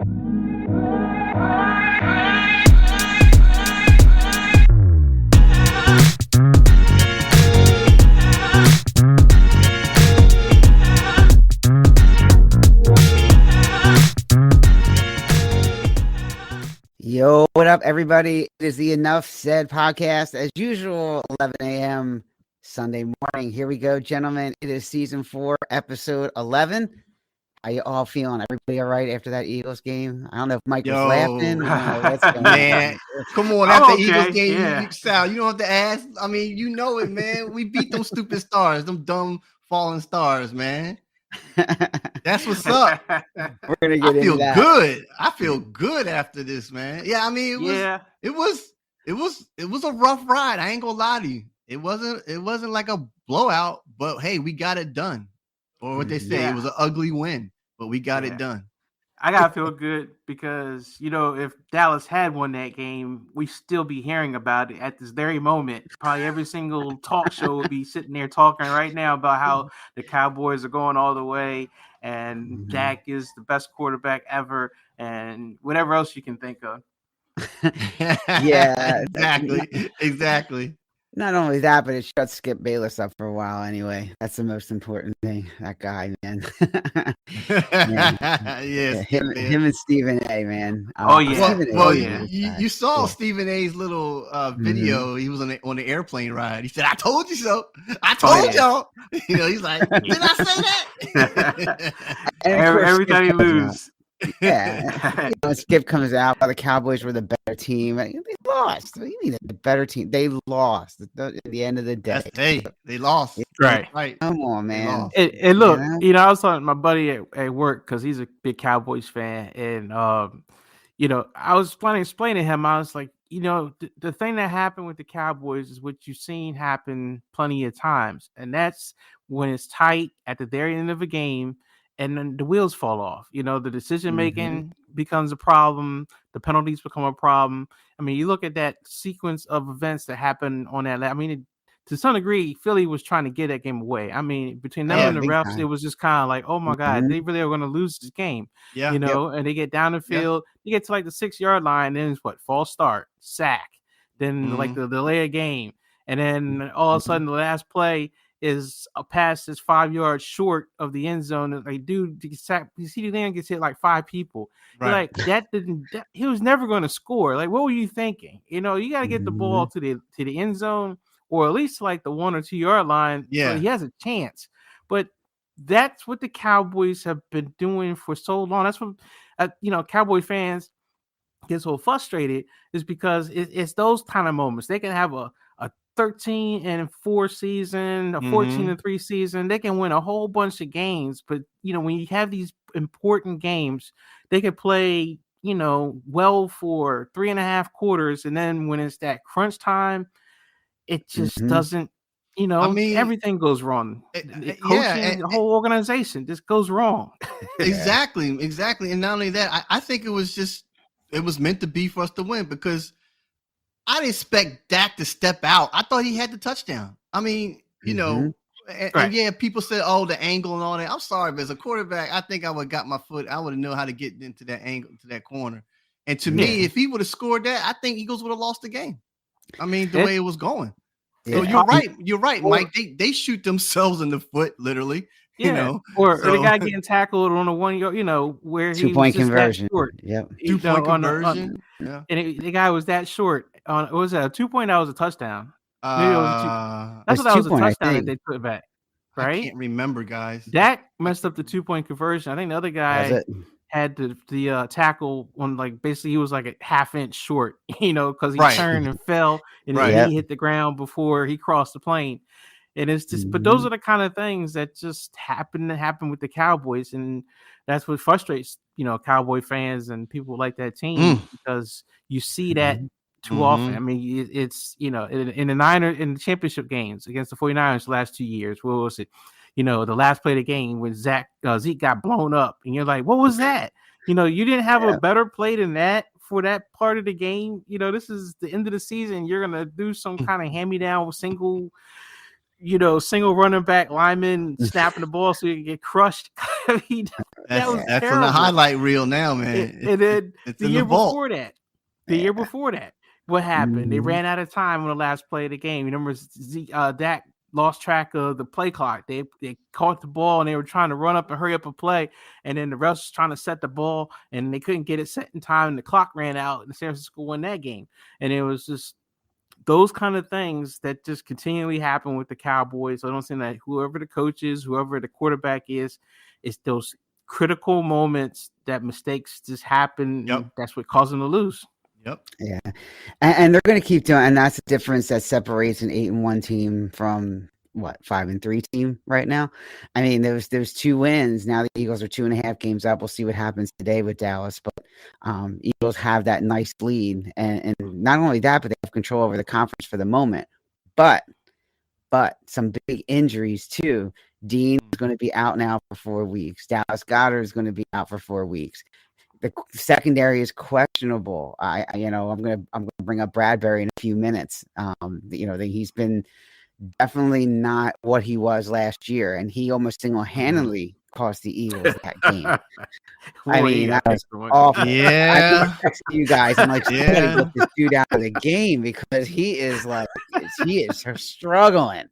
Yo, what up, everybody? It is the Enough Said podcast, as usual, 11 a.m. Sunday morning. Here we go, gentlemen. It is season 4, episode 11. How you all feeling? Everybody all right after that Eagles game? I don't know if Mike was laughing. I don't know what's going Man, on. come on. I'm After okay, Eagles game, yeah. Sal, you don't have to ask. I mean, you know it, man. We beat them stupid stars, them dumb fallen stars, man. That's what's up. We're gonna I get into feel that. good. I feel good after this, man. Yeah, I mean, it was a rough ride. I ain't gonna lie to you. It wasn't like a blowout, but hey, we got it done. Or what they say, it was an ugly win, but we got it done. I gotta feel good because, you know, if Dallas had won that game, we still be hearing about it at this very moment. Probably every single talk show would be sitting there talking right now about how the Cowboys are going all the way and Dak is the best quarterback ever and whatever else you can think of. Yeah, exactly. Not only that, but it shut Skip Bayless up for a while anyway. That's the most important thing. That guy, man. Yes, him and Stephen A, man. You saw Stephen A's little video. He was on the airplane ride. He said, "I told you so. I told y'all." You know, he's like, "Did I say that?" Every time he lose. Yeah, Skip comes out. The Cowboys were the better team. They lost. You mean the better team? They lost at the end of the day. They lost. Right. Come on, man. And look, you know, I was talking to my buddy at work because he's a big Cowboys fan, and you know, I was trying to explain to him. I was like, you know, the thing that happened with the Cowboys is what you've seen happen plenty of times, and that's when it's tight at the very end of a game. And then the wheels fall off. You know, the decision making becomes a problem. The penalties become a problem. I mean, you look at that sequence of events that happened on that. I mean, to some degree, Philly was trying to get that game away. I mean, between them and the refs, it was just kind of like, oh my God, they really are going to lose this game. Yeah, you know, and they get down the field, they get to like the 6-yard line, then it's false start, sack, then like the delay of game, and then all of a sudden the last play is a pass that's 5 yards short of the end zone. Like, dude, you see the man gets hit like 5 people. Right. Like he was never going to score. Like, what were you thinking? You know, you got to get the ball to the end zone or at least like the 1 or 2 yard line. Yeah, so he has a chance. But that's what the Cowboys have been doing for so long. That's what you know, Cowboy fans get so frustrated is because it's those kind of moments. They can have a 13-4 season, a 14-3 season. They can win a whole bunch of games, but you know, when you have these important games, they can play, you know, well for 3.5 quarters, and then when it's that crunch time, it just doesn't. You know, I mean, everything goes wrong. Coaching, the whole organization just goes wrong. Exactly. And not only that, I think it was meant to be for us to win because I didn't expect Dak to step out. I thought he had the touchdown. I mean, you know, and yeah, people said, "Oh, the angle and all that." I'm sorry, but as a quarterback, I think I would have got my foot. I would have known how to get into that angle, to that corner. And to me, if he would have scored that, I think Eagles would have lost the game. I mean, the way it was going. So you're right, Mike. They shoot themselves in the foot, literally. Yeah. You know, or the guy getting tackled on a 1 yard, you know, where he 2-point conversion. Yep. 2-point conversion. And the guy was that short. It was a 2-point. That was a touchdown. That was a touchdown that they put back. Right? I can't remember, guys. Dak messed up the 2-point conversion. I think the other guy had the tackle on, like, basically he was like a half-inch short, you know, because he turned and fell, and he hit the ground before he crossed the plane. And it's just, but those are the kind of things that just happen with the Cowboys, and that's what frustrates, you know, Cowboy fans and people like that team because you see that too often. I mean, it's, you know, in the championship games against the 49ers the last 2 years, what was it? You know, the last play of the game when Zeke got blown up, and you're like, what was that? You know, you didn't have a better play than that for that part of the game. You know, this is the end of the season. You're gonna do some kind of hand-me-down single running back lineman snapping the ball so you can get crushed. I mean, that was That's on terrible. the highlight reel now, man. And then It's the in year the vault. before that, what happened? They Mhm. ran out of time on the last play of the game. You remember Dak lost track of the play clock. They caught the ball and they were trying to run up and hurry up a play, and then the refs was trying to set the ball and they couldn't get it set in time, and the clock ran out, and San Francisco won that game. And it was just those kind of things that just continually happen with the Cowboys. I don't think that whoever the coach is, whoever the quarterback is, it's those critical moments that mistakes just happen. Yep. And that's what causes them to lose. Yep. Yeah, and they're going to keep doing, and that's the difference that separates an 8-1 team from what 5-3 team right now. I mean, there's 2 wins now. The Eagles are 2.5 games up. We'll see what happens today with Dallas, but Eagles have that nice lead, and not only that, but they have control over the conference for the moment. But some big injuries too. Dean is going to be out now for 4 weeks. Dallas Goedert is going to be out for 4 weeks. The secondary is questionable. I'm gonna bring up Bradbury in a few minutes. He's been definitely not what he was last year, and he almost single-handedly cost the Eagles that game. I mean, that was awful. Yeah. I texted you guys. I'm like, Yeah. yeah, get this dude out of the game because he is struggling.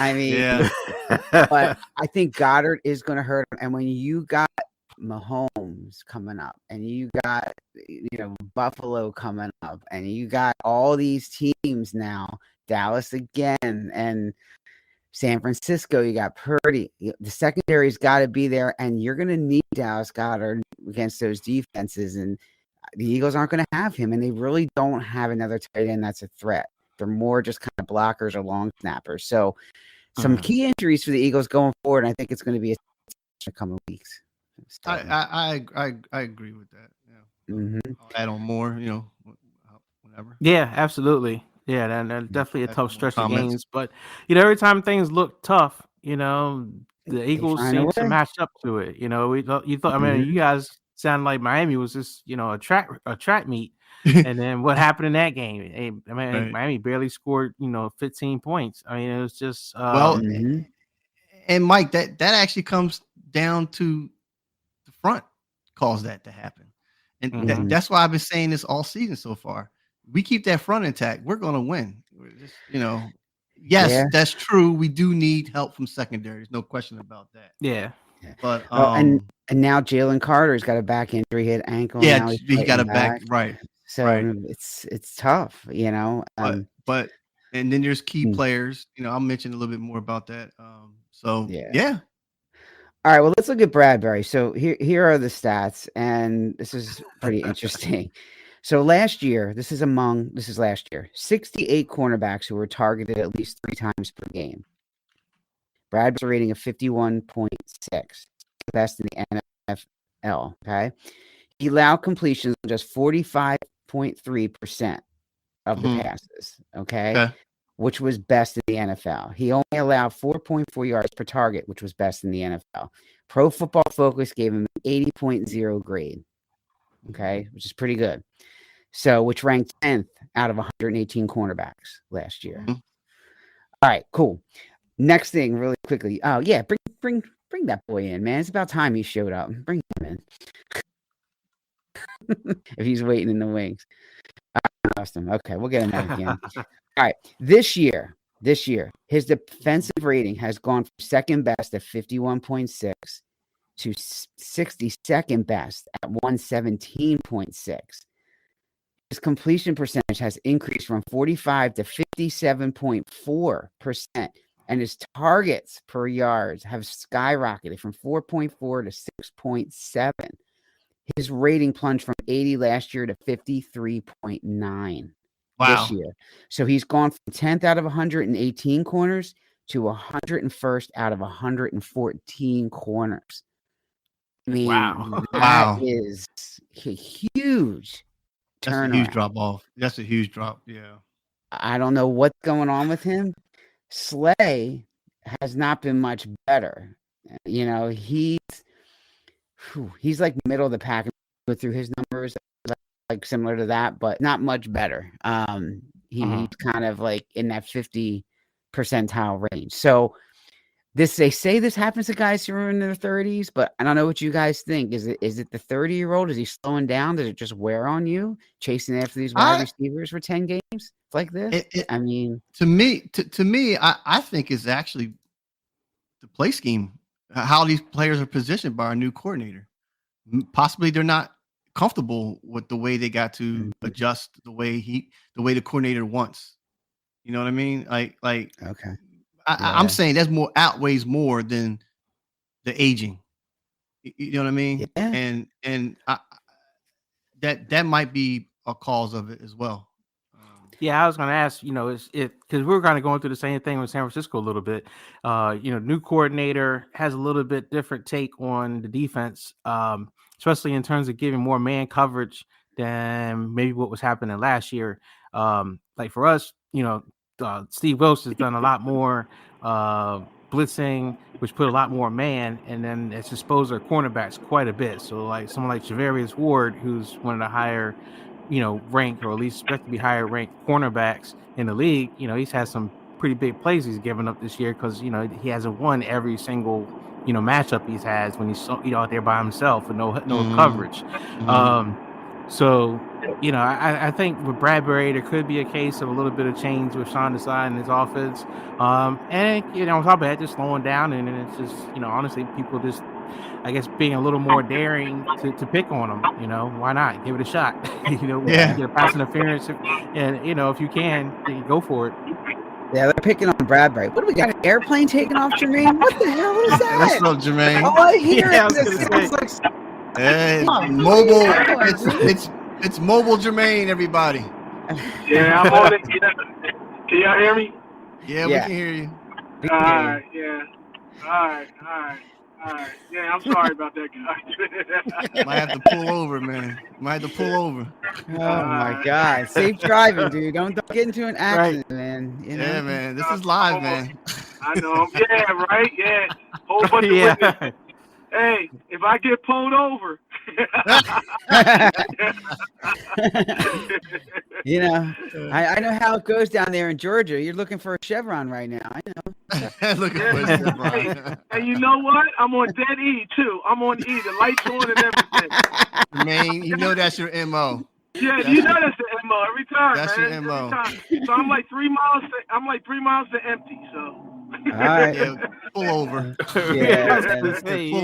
I mean, Yeah. but I think Goddard is going to hurt him. And when you got Mahomes coming up, and you got Buffalo coming up, and you got all these teams now, Dallas again, and San Francisco, you got Purdy. The secondary's got to be there, and you're going to need Dallas Goedert against those defenses, and the Eagles aren't going to have him, and they really don't have another tight end that's a threat. They're more just kind of blockers or long snappers. So some key injuries for the Eagles going forward, and I think it's going to be a coming weeks. I agree with that. Yeah. Mm-hmm. I'll add on more, whatever. Yeah, absolutely. Yeah, and definitely a tough stretch of comments. games. But every time things look tough, the Eagles find a seem to way. match up to it. You thought. I mean, Mhm. you guys sound like Miami was just a track meet, and then what happened in that game? Right. Miami barely scored 15 points. I mean, it was just Well, Mhm. and Mike, that actually comes down to the front caused that to happen. And Mhm. that's why I've been saying this all season so far. We keep that front intact, we're going to win. We're just, yes, Yeah. that's true. We do need help from secondary. There's no question about that. yeah. But and now Jalen Carter's got a back injury, hit ankle. Now he's he got a fighting back, right. So right. it's tough, But and then there's key Hmm. players. I'll mention a little bit more about that. So Yeah. All right, well, let's look at Bradbury. So here are the stats, and this is pretty interesting. So last year, this is last year, 68 cornerbacks who were targeted at least 3 times per game. Bradbury's rating of 51.6, best in the NFL. Okay, he allowed completions on just 45.3% of the passes. Okay, which was best in the NFL. He only allowed 4.4 yards per target, which was best in the NFL. Pro Football Focus gave him an 80.0 grade. Okay, which is pretty good. So, which ranked 10th out of 118 cornerbacks last year. Mhm. All right, cool. Next thing, really quickly. Oh yeah, bring that boy in, man. It's about time he showed up. Bring him in. If he's waiting in the wings. Awesome. Okay, we'll get him out again. All right, this year, his defensive rating has gone from second best at 51.6 to 62nd best at 117.6. His completion percentage has increased from 45 to 57.4%, and his targets per yards have skyrocketed from 4.4 to 6.7. His rating plunged from 80 last year to 53.9 this year. So he's gone from 10th out of 118 corners to 101st out of 114 corners. I mean, that is a huge turnaround. That's a huge drop off. That's a huge drop. Yeah. I don't know what's going on with him. Slay has not been much better. He's like middle of the pack. Go through his numbers, like similar to that, but not much better. He's kind of like in that 50 percentile range. So They say this happens to guys who are in their 30s, but I don't know what you guys think. Is it the 30-year-old? Is he slowing down? Does it just wear on you chasing after these wide receivers for 10 games like this? I mean, to me, I think it's actually the play scheme, how these players are positioned by our new coordinator. Possibly they're not comfortable with the way they got to adjust the way the coordinator wants. You know what I mean? Like okay. I'm saying that's outweighs more than the aging. You know what I mean? Yeah. And that might be a cause of it as well. Yeah, I was going to ask, is it because we're kind of going through the same thing with San Francisco a little bit. New coordinator has a little bit different take on the defense, especially in terms of giving more man coverage than maybe what was happening last year. Like for us, Steve Wilson has done a lot more blitzing, which put a lot more man, and then it's exposed our cornerbacks quite a bit. So like someone like Javarius Ward, who's one of the higher, ranked, or at least expected to be higher ranked cornerbacks in the league, he's had some pretty big plays he's given up this year because he hasn't won every single matchup he's had when he's out there by himself with no coverage. So, I think with Bradbury, there could be a case of a little bit of change with Sean Desai and his offense. And, on top of that, just slowing down. And it's just, honestly, people just, I guess, being a little more daring to pick on them. Why not? Give it a shot. Get a pass interference. And, if you can, then go for it. Yeah, they're picking on Bradbury. What do we got? An airplane taking off, Jermaine? What the hell is that? What's up, Jermaine? Oh, I hear Yeah, it. Hey, mobile. It's mobile, Jermaine. Everybody. Yeah, I'm on it. Can y'all hear me? Yeah, we can hear you. All right. Yeah. All right. Yeah, I'm sorry about that, guys. Might have to pull over, man. Oh my God! Safe driving, dude. Don't get into an accident, man. Yeah, man. This is live, man. I know. Yeah, right. Yeah. Whole bunch of witnesses. Hey, if I get pulled over. I know how it goes down there in Georgia. You're looking for a Chevron right now. I know. Looking for a Chevron. And you know what? I'm on dead E too. I'm on E. The lights on and everything. Man, you know that's your MO. Yeah, you know that's the MO every time. That's man. your MO. So I'm like 3 miles to empty. So. All right. Yeah, pull over. Pull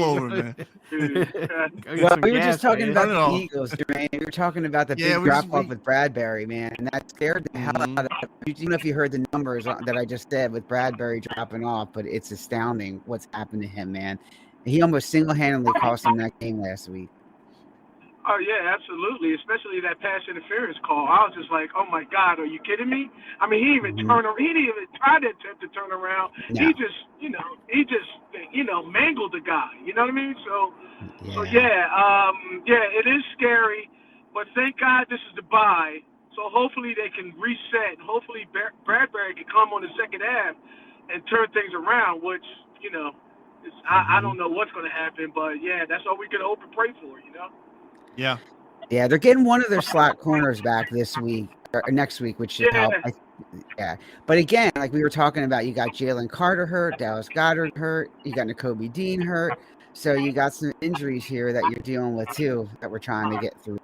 over, man. Well, we were just talking about the Eagles, Jermaine. We were talking about the big drop-off with Bradbury, man. And that scared the hell out of you. I don't know if you heard the numbers that I just said with Bradbury dropping off, but it's astounding what's happened to him, man. He almost single-handedly cost him that game last week. Oh, yeah, absolutely, especially that pass interference call. I was just like, oh, my God, are you kidding me? I mean, he didn't even try to attempt to turn around. No. He just mangled the guy. You know what I mean? So it is scary, but thank God this is the bye. So hopefully they can reset. Hopefully Bradbury can come on the second half and turn things around, which, I don't know what's going to happen, but, yeah, that's all we can hope and pray for, Yeah. Yeah, they're getting one of their slot corners back this week or next week, which should help. But again, like we were talking about, you got Jalen Carter hurt, Dallas Goedert hurt, you got Nakobe Dean hurt. So you got some injuries here that you're dealing with too that we're trying to get through.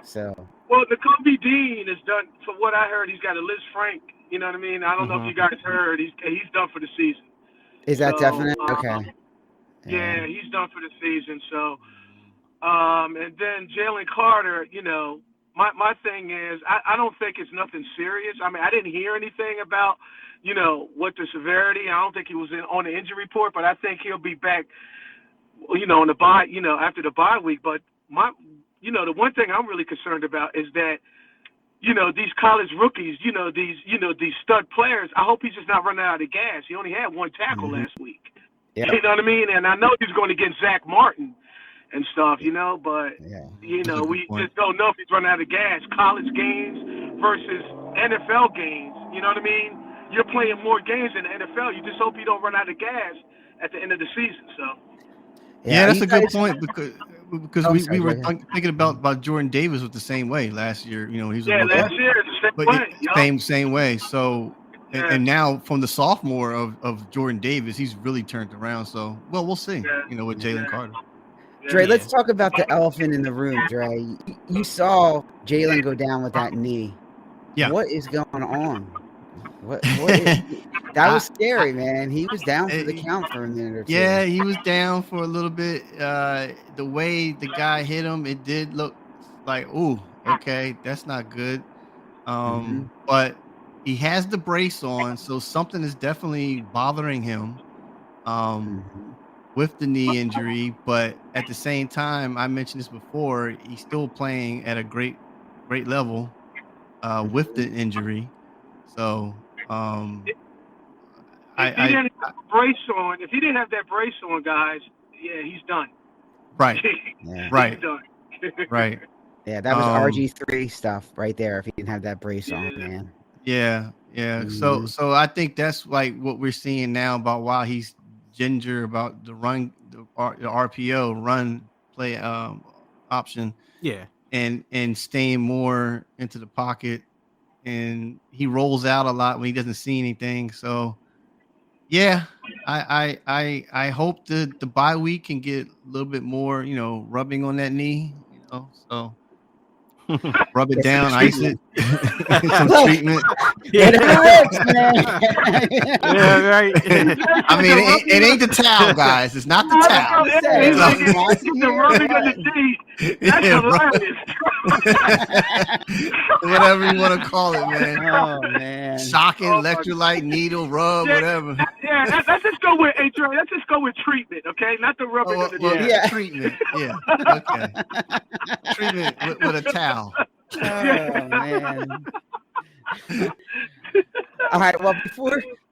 So well, Nakobe Dean is done. From what I heard, he's got a Liz Frank. You know what I mean? I don't know if you guys heard. He's done for the season. Is that definite? Okay. Yeah, he's done for the season. So. And then Jalen Carter, my thing is, I don't think it's nothing serious. I mean, I didn't hear anything about, what the severity. I don't think he was on the injury report, but I think he'll be back, on the bye, after the bye week. But the one thing I'm really concerned about is that, these college rookies, these stud players, I hope he's just not running out of gas. He only had one tackle last week. Yeah. You know what I mean? And I know he's going to get Zach Martin and stuff, but, we just don't know if he's running out of gas. College games versus NFL games, you know what I mean? You're playing more games in the NFL. You just hope you don't run out of gas at the end of the season, so. Yeah, that's a good point because we were thinking about Jordan Davis was the same way last year. He was last year it's the same way. Same way. So And now from the sophomore of Jordan Davis, he's really turned around. So, well, we'll see. With Jalen Carter. Dre, let's talk about the elephant in the room, Dre. You saw Jalen go down with that knee. Yeah. What is going on? What is, that was scary, man. He was down for the count for a minute or two. Yeah, he was down for a little bit. The way the guy hit him, it did look like, ooh, okay, that's not good. But he has the brace on, so something is definitely bothering him with the knee injury. But at the same time, I mentioned this before, he's still playing at a great level with the injury. So if he didn't have a brace on, if he didn't have that brace on, guys, yeah, he's done. Right. Right. He's done. Right. Yeah, that was RG3 stuff right there. If he didn't have that brace on, man. Yeah. So I think that's like what we're seeing now about why he's ginger about the run, the RPO run play option. Yeah. And staying more into the pocket, and he rolls out a lot when he doesn't see anything. So yeah, I hope the bye week can get a little bit more, rubbing on that knee, so rub it down, ice it, some treatment. Yeah, that works, man. Yeah, right. I mean, it ain't the towel, guys. It's not the towel. The rubbing of the knee. That's hilarious. Whatever you want to call it, man. Oh man. Shocking, electrolyte, needle, rub, whatever. Yeah, let's just go with let's just go with treatment, okay? Not the rubbing of the knee. Yeah, treatment. Yeah. Okay. Treatment with a towel. Oh man. All right. Well,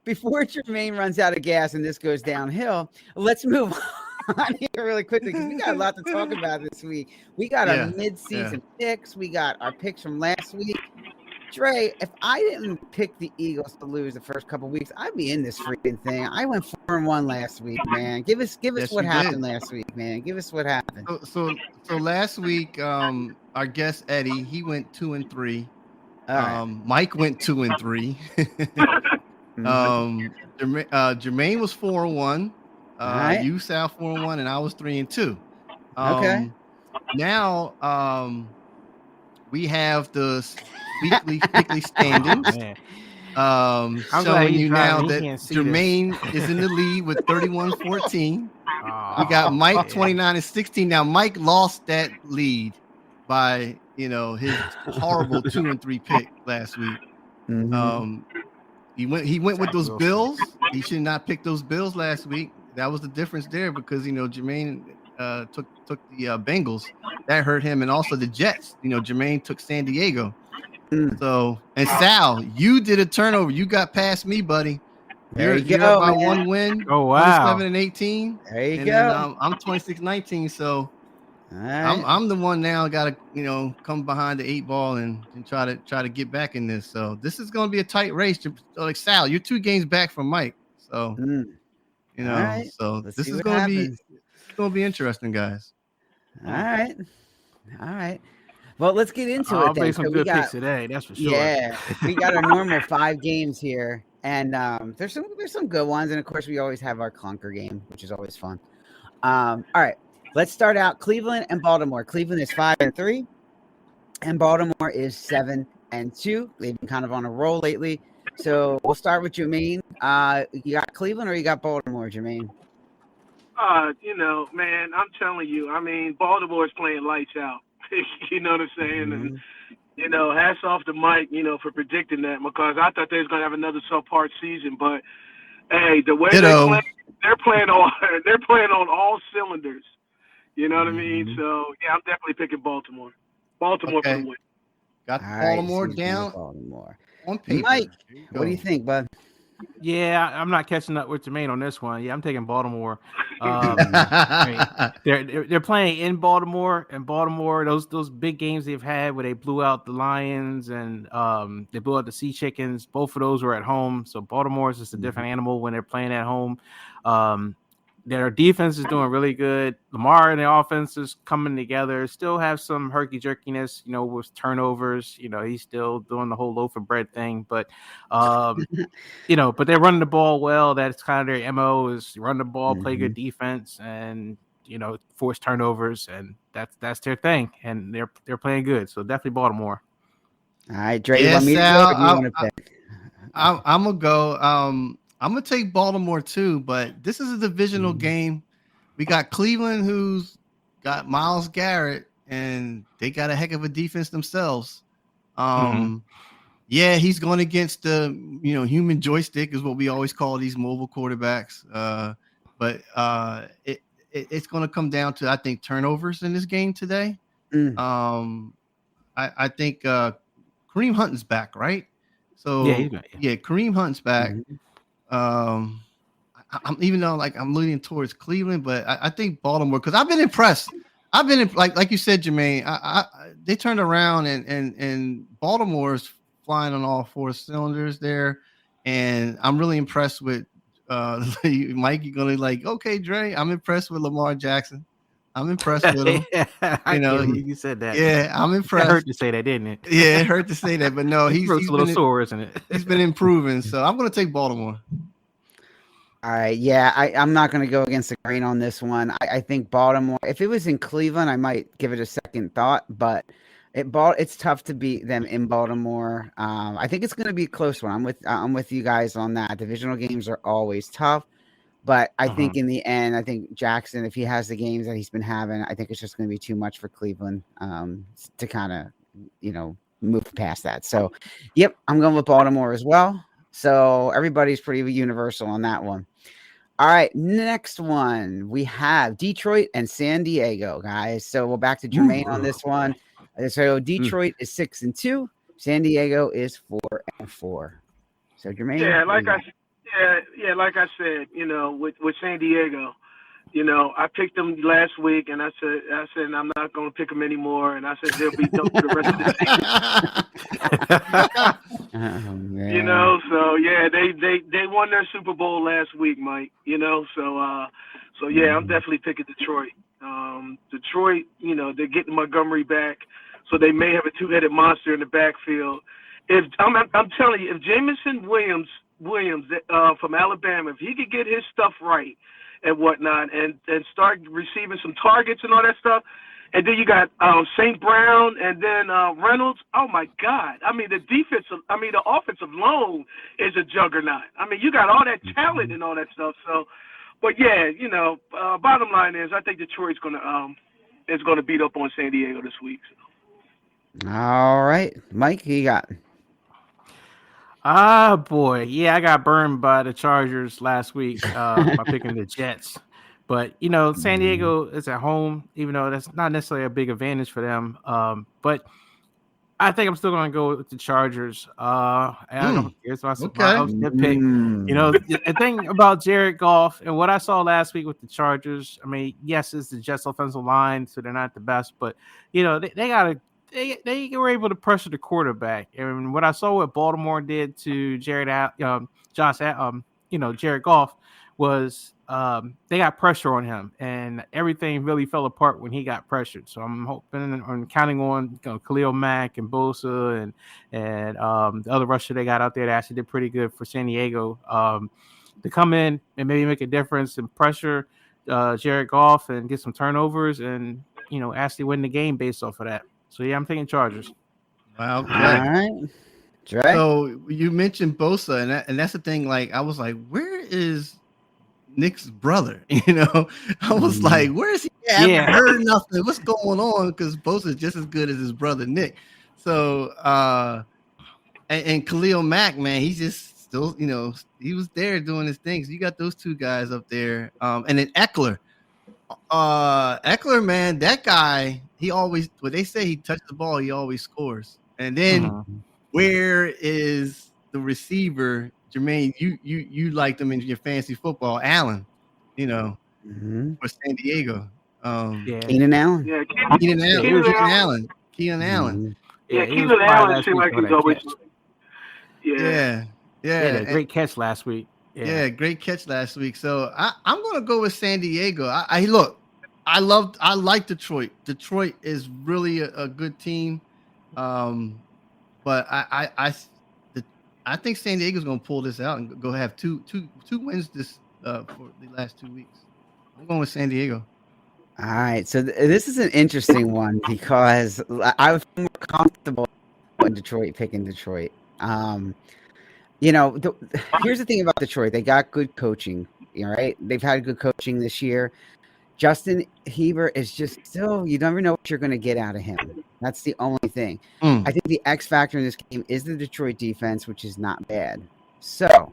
before Jermaine runs out of gas and this goes downhill, let's move on here really quickly because we got a lot to talk about this week. We got our mid-season picks. We got our picks from last week. Dre, if I didn't pick the Eagles to lose the first couple of weeks, I'd be in this freaking thing. I went 4-1 last week, man. Give us what happened last week, man. Give us what happened. So last week, our guest Eddie, he went 2-3. Mike went 2-3. Jermaine was 4-1. You Sal 4-1, and I was 3-2. Okay. Now we have the weekly standings. Showing you now that Jermaine is in the lead with 31-14. We got Mike 29-16. Now Mike lost that lead by his horrible 2-3 pick last week. He went with those Bills. He should not pick those Bills last week. That was the difference there because Jermaine took the Bengals. That hurt him, and also the Jets. Jermaine took San Diego. So, and Sal, you did a turnover. You got past me, buddy. There you you're go, up by man. 1 win. Oh wow. 27-18. There you and go. Then, I'm 26-19. So Right. I'm the one now got to come behind the 8 ball and try to get back in this. So this is going to be a tight race. Like Sal, you're 2 games back from Mike. So All right. so Let's this see is what going happens. to be interesting, guys. All right. Well, let's get into I'll it then. make some So good picks today. That's for sure. Yeah, we got our normal 5 games here, and there's some good ones, and of course we always have our clunker game, which is always fun. All right, let's start out Cleveland and Baltimore. Cleveland is 5-3, and Baltimore is 7-2. They've been kind of on a roll lately. So we'll start with Jermaine. You got Cleveland or you got Baltimore, Jermaine? Man, I'm telling you, I mean, Baltimore's playing lights out. You know what I'm saying? And, hats off to Mike, for predicting that because I thought they was going to have another subpar season. But, hey, the way they're playing on all cylinders. You know what I mean? So, yeah, I'm definitely picking Baltimore. Baltimore for the win. Got Baltimore down. Baltimore. On paper. Mike, what do you think, bud? Yeah, I'm not catching up with Jermaine on this one. Yeah, I'm taking Baltimore. They're playing in Baltimore, and Baltimore, those big games they've had where they blew out the Lions and they blew out the Sea Chickens. Both of those were at home, so Baltimore is just a different animal when they're playing at home. their defense is doing really good. Lamar and the offense is coming together. Still have some herky jerkiness, with turnovers. He's still doing the whole loaf of bread thing, but but they're running the ball well. That's kind of their MO is run the ball, play good defense, and force turnovers, and that's their thing. And they're playing good. So definitely Baltimore. All right, Dre, you want me to go, or do you want to pick? I'm gonna go. I'm gonna take Baltimore too, but this is a divisional game. We got Cleveland, who's got Myles Garrett, and they got a heck of a defense themselves. Yeah, he's going against the human joystick is what we always call these mobile quarterbacks. But it's going to come down to, I think, turnovers in this game today. I think Kareem Hunt's back, right? So yeah, Kareem Hunt's back. I'm even though I'm leaning towards Cleveland, but I think Baltimore, because I've been impressed. I've been like you said, Jermaine. They turned around and Baltimore's flying on all four cylinders there, and I'm really impressed with Mike. You're gonna okay, Dre. I'm impressed with Lamar Jackson. I'm impressed with him. You said that. Yeah, I'm impressed. It hurt to say that, didn't it? Yeah, it hurt to say that, but no, he's a little sore, isn't it? He's been improving, so I'm going to take Baltimore. All right, yeah, I'm not going to go against the grain on this one. I think Baltimore. If it was in Cleveland, I might give it a second thought, but it's tough to beat them in Baltimore. I think it's going to be a close one. I'm with you guys on that. Divisional games are always tough. But I think in the end, I think Jackson, if he has the games that he's been having, I think it's just going to be too much for Cleveland to kind of, move past that. So, yep, I'm going with Baltimore as well. So everybody's pretty universal on that one. All right, next one. We have Detroit and San Diego, guys. So we're back to Jermaine on this one. So Detroit is 6-2. San Diego is 4-4. So Jermaine. Yeah, like I said, with San Diego, I picked them last week, and I said I'm not going to pick them anymore, and I said they'll be done for the rest of the season. So yeah, they won their Super Bowl last week, Mike. So yeah, I'm definitely picking Detroit. Detroit, they're getting Montgomery back, so they may have a two-headed monster in the backfield. If I'm telling you, if Jameson Williams from Alabama, if he could get his stuff right and whatnot and start receiving some targets and all that stuff, and then you got St. Brown and then Reynolds, oh my God. I mean, the offensive line is a juggernaut. I mean, you got all that talent and all that stuff. So, but yeah, bottom line is I think Detroit's gonna beat up on San Diego this week. So. All right, Mike, who you got? Boy. Yeah, I got burned by the Chargers last week by picking the Jets. But, San Diego is at home, even though that's not necessarily a big advantage for them. But I think I'm still going to go with the Chargers. I don't know. Here's my pick. The thing about Jared Goff and what I saw last week with the Chargers, I mean, yes, it's the Jets offensive line, so they're not the best. But, they got to They were able to pressure the quarterback, and what I saw what Baltimore did to Jared Goff was they got pressure on him, and everything really fell apart when he got pressured. So I'm hoping and counting on Khalil Mack and Bosa and the other rusher they got out there that actually did pretty good for San Diego to come in and maybe make a difference and pressure Jared Goff and get some turnovers and actually win the game based off of that. So, yeah, I'm thinking Chargers. Wow. Okay. All right. Dre? So you mentioned Bosa, and that's the thing. I was like, where is Nick's brother? I was like, where is he? I haven't heard nothing. What's going on? Because Bosa is just as good as his brother, Nick. So, and Khalil Mack, man, he's just still, he was there doing his things. So you got those two guys up there. And then Eckler. Eckler, man, that guy, he always, what they say, he touched the ball, he always scores. And then where is the receiver, Jermaine? You liked him in your fantasy football, Allen, for San Diego. Keenan Allen. Yeah, Keenan Allen. Yeah, Keenan Allen seemed like he's always. Yeah. He had a great catch last week. Yeah, great catch last week. So I'm going to go with San Diego. I like Detroit. Detroit is really a good team. But I think San Diego's going to pull this out and go have two wins this for the last 2 weeks. I'm going with San Diego. All right, so this is an interesting one because I was more comfortable in Detroit picking Detroit. You know, here's the thing about Detroit: they got good coaching. Right? They've had good coaching this year. Justin Heber is just still, you never know what you're going to get out of him. That's the only thing. I think the X factor in this game is the Detroit defense, which is not bad. So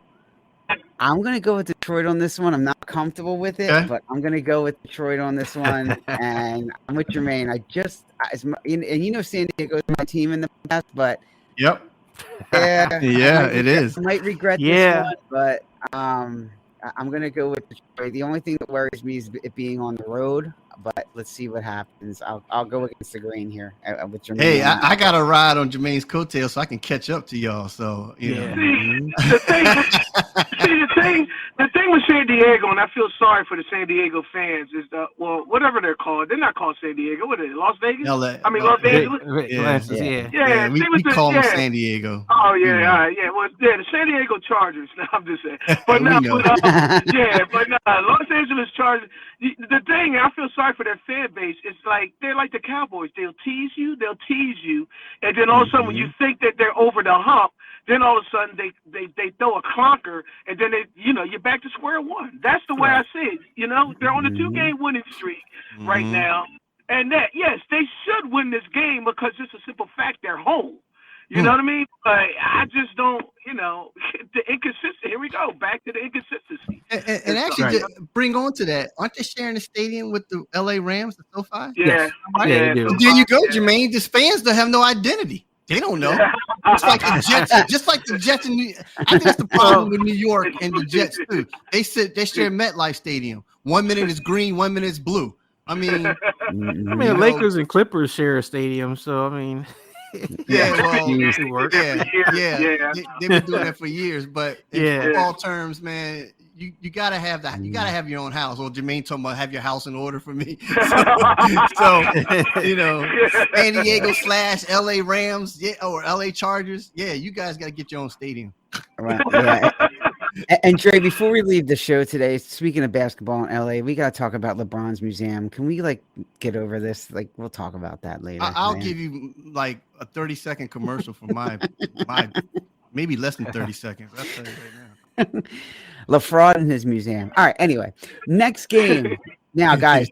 I'm going to go with Detroit on this one. I'm not comfortable with it, but I'm going to go with Detroit on this one. And I'm with Jermaine. San Diego is my team in the past, but yep. It is. I might regret this one, but I'm going to go with Detroit. The only thing that worries me is it being on the road, but let's see what happens. I'll go against the grain here with Jermaine. Hey, I got to ride on Jermaine's coattail so I can catch up to y'all. So, you know. The thing with San Diego, and I feel sorry for the San Diego fans, is whatever they're called. They're not called San Diego. What are they, Las Vegas? LA. I mean, Los Angeles? Yeah, we call them San Diego. Oh, yeah, all right. Yeah, well, the San Diego Chargers. No, I'm just saying. But no, Los Angeles Chargers. The thing, I feel sorry for their fan base. It's like they're like the Cowboys. They'll tease you, and then all of a sudden when you think that they're over the hump, then all of a sudden they throw a clunker, and then you're back to square one. That's the way I see it. They're on a 2-game winning streak right now, and that yes, they should win this game because it's a simple fact they're home. You know what I mean? But I just don't, the inconsistency. Here we go, back to the inconsistency. And actually, to bring on to that, aren't they sharing the stadium with the LA Rams, the SoFi? Yeah. Right? Yeah, they do. There you go, Jermaine. These fans don't have no identity. They don't know. Just like the Jets. I think that's the problem with New York and the Jets too. They share MetLife Stadium. 1 minute is green, 1 minute is blue. I mean, the Lakers and Clippers share a stadium, so I mean. They've been doing that for years. But in football terms, man, you gotta have that. You gotta have your own house. Or Jermaine talking about have your house in order for me. So San Diego / LA Rams, or LA Chargers. Yeah, you guys gotta get your own stadium. Right. Yeah. And Dre, before we leave the show today, speaking of basketball in LA, we got to talk about LeBron's museum. Can we get over this? We'll talk about that later. I'll give you a 30-second commercial for my maybe less than 30 seconds. I'll tell you right now. LaFraud in his museum. All right. Anyway, next game. Now, guys,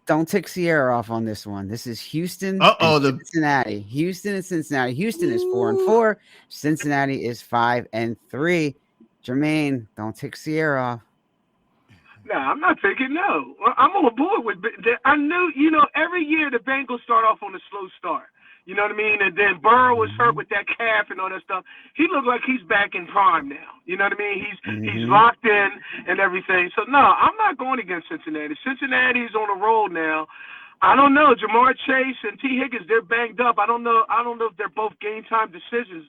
don't tick Sierra off on this one. This is Houston. Cincinnati. Houston and Cincinnati. Houston is 4-4. Cincinnati is 5-3. Jermaine, don't tick Sierra off. No, I'm not taking no. I'm on board with. I knew, every year the Bengals start off on a slow start. You know what I mean? And then Burrow was hurt with that calf and all that stuff. He looked like he's back in prime now. You know what I mean? He's locked in and everything. So no, I'm not going against Cincinnati. Cincinnati's on a roll now. I don't know. Jamar Chase and T. Higgins, they're banged up. I don't know if they're both game time decisions.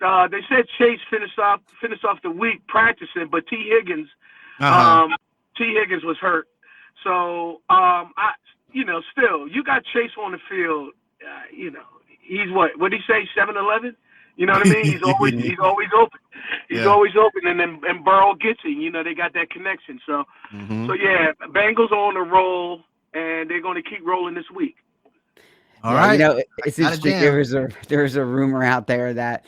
They said Chase finished off the week practicing, but T. Higgins was hurt. So still, you got Chase on the field. He's what did he say? 7-11. You know what I mean? He's always open. He's always open, and Burrow gets him. They got that connection. So Bengals are on the roll, and they're going to keep rolling this week. All right. It's interesting. There was a rumor out there that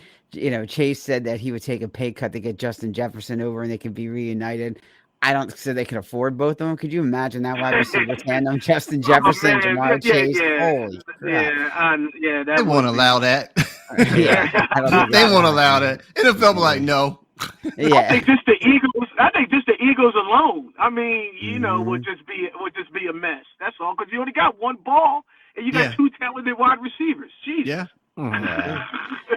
Chase said that he would take a pay cut to get Justin Jefferson over, and they could be reunited. I don't so they could afford both of them. Could you imagine that wide receiver tandem, Justin Jefferson, Jamar Chase? Holy crap. They won't allow that. They won't allow that. NFL be like, no. Yeah. I think just the Eagles alone. I mean, would just be a mess. That's all, because you only got one ball and you got two talented wide receivers. Jeez. Yeah.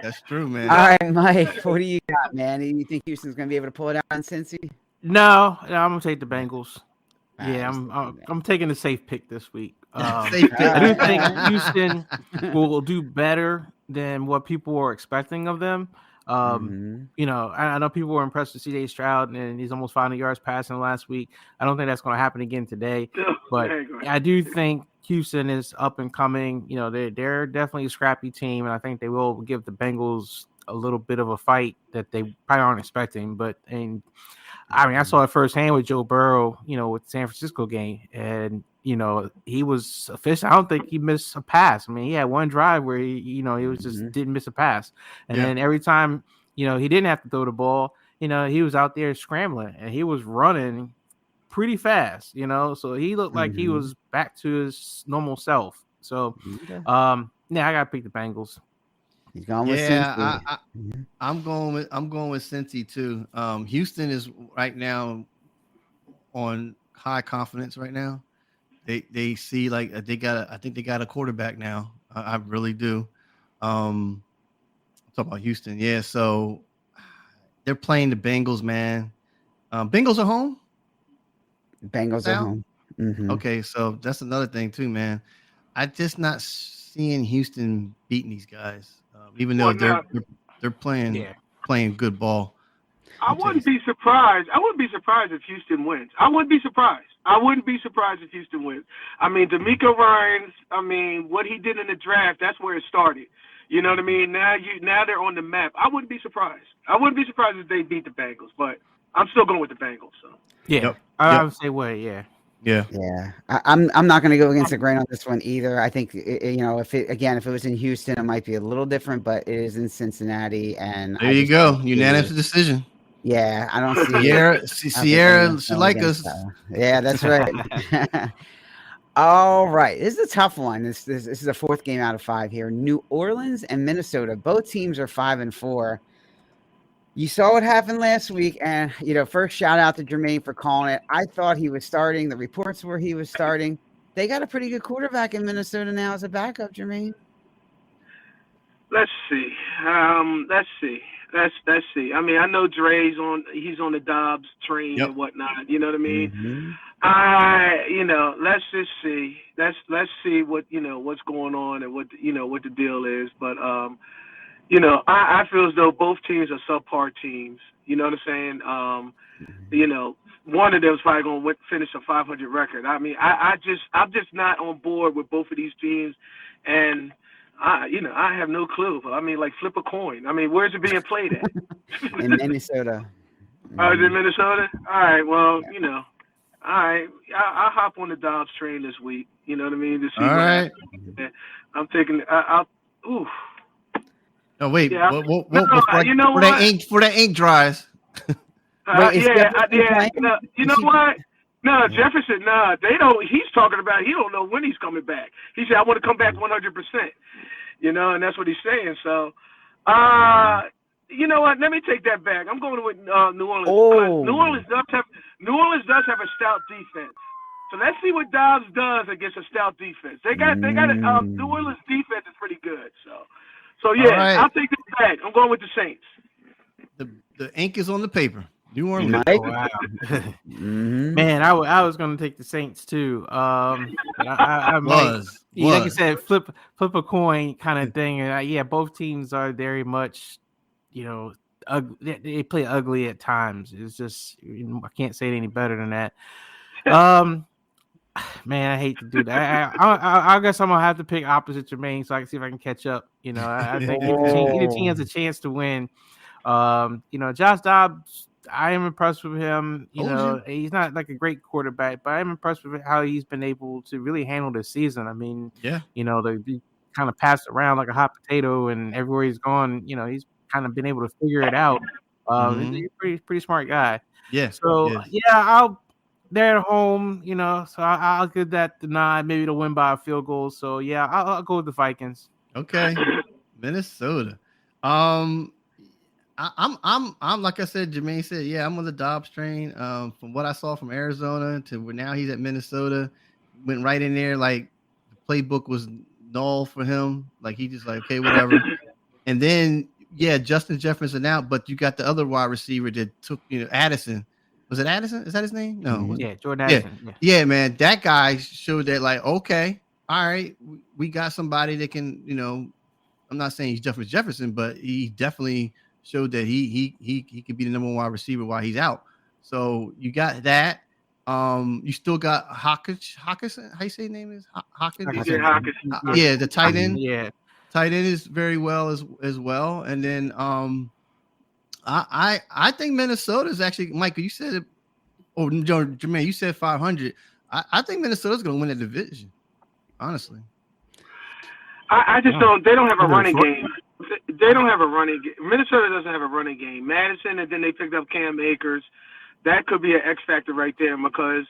That's true, man. All right, Mike, what do you got, man? Do you think Houston's going to be able to pull it out on Cincy? No, I'm gonna take the Bengals. Yeah, I'm taking the safe pick this week. Safe pick. I do think Houston will do better than what people are expecting of them. You know, I know people were impressed with C.J. Stroud, and he's almost 500 yards passing last week. I don't think that's going to happen again today, but I do think Houston is up and coming. You know, they're definitely a scrappy team, and I think they will give the Bengals a little bit of a fight that they probably aren't expecting. But I mean, I saw it firsthand with Joe Burrow, you know, with the San Francisco game, and you know, he was efficient. I don't think he missed a pass. I mean, he had one drive where he was just didn't miss a pass. And then every time, you know, he didn't have to throw the ball, you know, he was out there scrambling and he was running pretty fast, you know, so he looked like he was back to his normal self. So, yeah, I got to pick the Bengals. He's going with Cincy. I'm going with Cincy too. Houston is right now on high confidence right now. They see like I think they got a quarterback now. I really do. I'm talking about Houston. Yeah, so they're playing the Bengals, man. Bengals are home? Bengals are home. Okay, so that's another thing too, man. I'm just not seeing Houston beating these guys, even though they're playing good ball. I wouldn't be surprised. I wouldn't be surprised if Houston wins. I wouldn't be surprised if Houston wins. I mean, DeMeco Ryans, I mean, what he did in the draft, that's where it started. You know what I mean? Now they're on the map. I wouldn't be surprised. I wouldn't be surprised if they beat the Bengals, but I'm still going with the Bengals. So yeah, I would say what? Yeah. I'm not going to go against the grain on this one either. I think if it was in Houston, it might be a little different, but it is in Cincinnati, and there you go, unanimous decision. Yeah, I don't see Sierra should like us. Yeah, that's right. All right, this is a tough one. This is a fourth game out of 5 here. New Orleans and Minnesota, both teams are 5-4. You saw what happened last week, and first shout out to Jermaine for calling it. I thought he was starting. The reports were he was starting. They got a pretty good quarterback in Minnesota now as a backup, Jermaine. Let's see. Let's see. I mean, I know he's on the Dobbs train and whatnot. You know what I mean? Let's just see. Let's see what's going on and what the deal is. But I feel as though both teams are subpar teams. You know what I'm saying? One of them is probably going to finish a 500 record. I mean, I'm just not on board with both of these teams, and I have no clue. I mean, like flip a coin. I mean, where's it being played at? In Minnesota. Oh, is it Minnesota? All right. Well, all right. I'll hop on the Dobbs train this week. You know what I mean? To see all right. I'm taking. Ooh. No, wait. Before that ink dries. You know what? No, Jefferson. No, they don't. He's talking about he don't know when he's coming back. He said, "I want to come back 100%." And that's what he's saying. So, you know what? Let me take that back. I'm going with New Orleans. Oh. New Orleans does have a stout defense. So let's see what Dobbs does against a stout defense. They got New Orleans defense is pretty good. So yeah, right. I'll take this back. I'm going with the Saints. The ink is on the paper. New Orleans. Wow. Man, I was going to take the Saints too. I was. Like I said, flip a coin kind of thing. And both teams are very much, they play ugly at times. It's just I can't say it any better than that. Man, I hate to do that. I guess I'm gonna have to pick opposite Jermaine so I can see if I can catch up. I think either team has a chance to win. Josh Dobbs, I am impressed with him. He's not like a great quarterback, but I'm impressed with how he's been able to really handle this season. I mean, they kind of passed around like a hot potato, and everywhere he's gone, he's kind of been able to figure it out. He's a pretty smart guy. Yeah. So they're at home, so I'll give that the nod, maybe to win by a field goal. So I'll go with the Vikings. Okay, Minnesota. I'm like I said, Jermaine said, I'm on the Dobbs train. From what I saw from Arizona to where now he's at Minnesota, went right in there like the playbook was null for him. Like he just like, okay, whatever. And then Justin Jefferson out, but you got the other wide receiver that took Addison. Was it Addison? Is that his name? No. Yeah, Jordan Addison. Yeah, man. That guy showed that like, okay, all right, we got somebody that can, I'm not saying he's Jefferson, but he definitely showed that he could be the number one wide receiver while he's out. So you got that. You still got Hawkinson. How you say his name is Hawkins? Yeah, the tight end. Yeah, tight end is very well as well. And then I think Minnesota is actually, Michael, you said it, or Jermaine, you said 500. I think Minnesota's going to win the division. Honestly, I just don't. They don't have a running game. They don't have a running game. Minnesota doesn't have a running game. Madison, and then they picked up Cam Akers. That could be an X factor right there because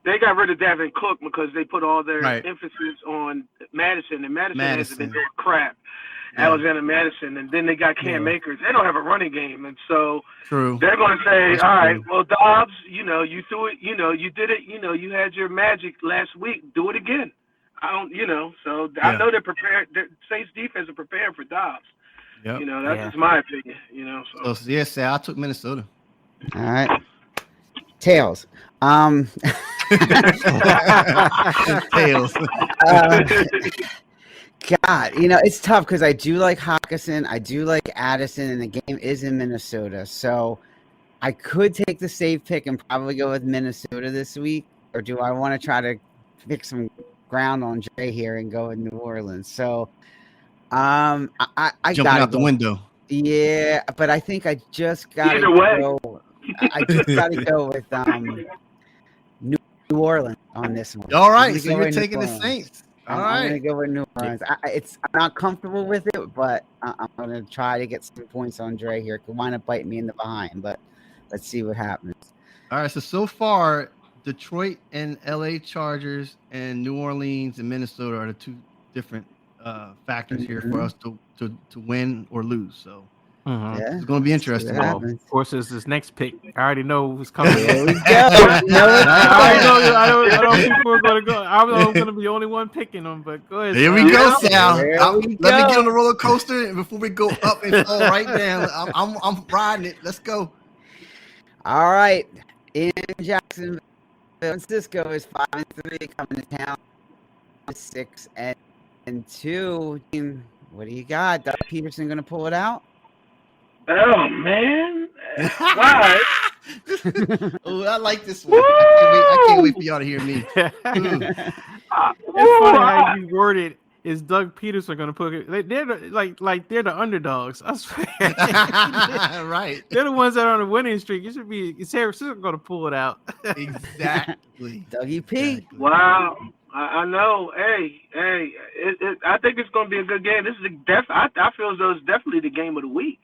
they got rid of Dalvin Cook because they put all their emphasis on Madison, and Madison hasn't been doing crap. Yeah. Alexander Madison, and then they got Cam Akers. They don't have a running game, and so they're going to say, all right, well, Dobbs, you threw it, you did it, you had your magic last week. Do it again. So I know they're prepared. The Saints defense are prepared for Dobbs. Yep. That's just my opinion, So, Sal, I took Minnesota. All right. Tails. Tails. God, it's tough because I do like Hawkinson, I do like Addison, and the game is in Minnesota. So I could take the safe pick and probably go with Minnesota this week, or do I want to try to pick some ground on Dre here and go with New Orleans? So I jumping out the window. Yeah, but I think I just got to go. I just got to go with New Orleans on this one. All right, so you're taking the Saints. I'm going to go with New Orleans. I'm not comfortable with it, but I'm going to try to get some points on Dre here. Could wind up biting me in the behind, but let's see what happens. All right, so far, Detroit and LA Chargers and New Orleans and Minnesota are the two different factors here for us to win or lose. So it's going to be interesting. Of course, there's this next pick. I already know who's coming. There we go. I know people are going to go. I'm going to be the only one picking them, but go ahead. There we go, Sal. Let me get on the roller coaster before we go up and fall right down. I'm riding it. Let's go. All right. In Jacksonville, Francisco is 5-3 coming to town. 6-2. What do you got? Doug Peterson going to pull it out? Oh, man. Wow. Oh, I like this one. I can't wait for y'all to hear me. It's funny how you worded. Is Doug Peterson going to put it? They're they're the underdogs. I swear. Right. They're the ones that are on a winning streak. It should be San Francisco going to pull it out. Exactly. Dougie P. Exactly. Wow. I know. Hey. I think it's going to be a good game. This is I feel as though it's definitely the game of the week.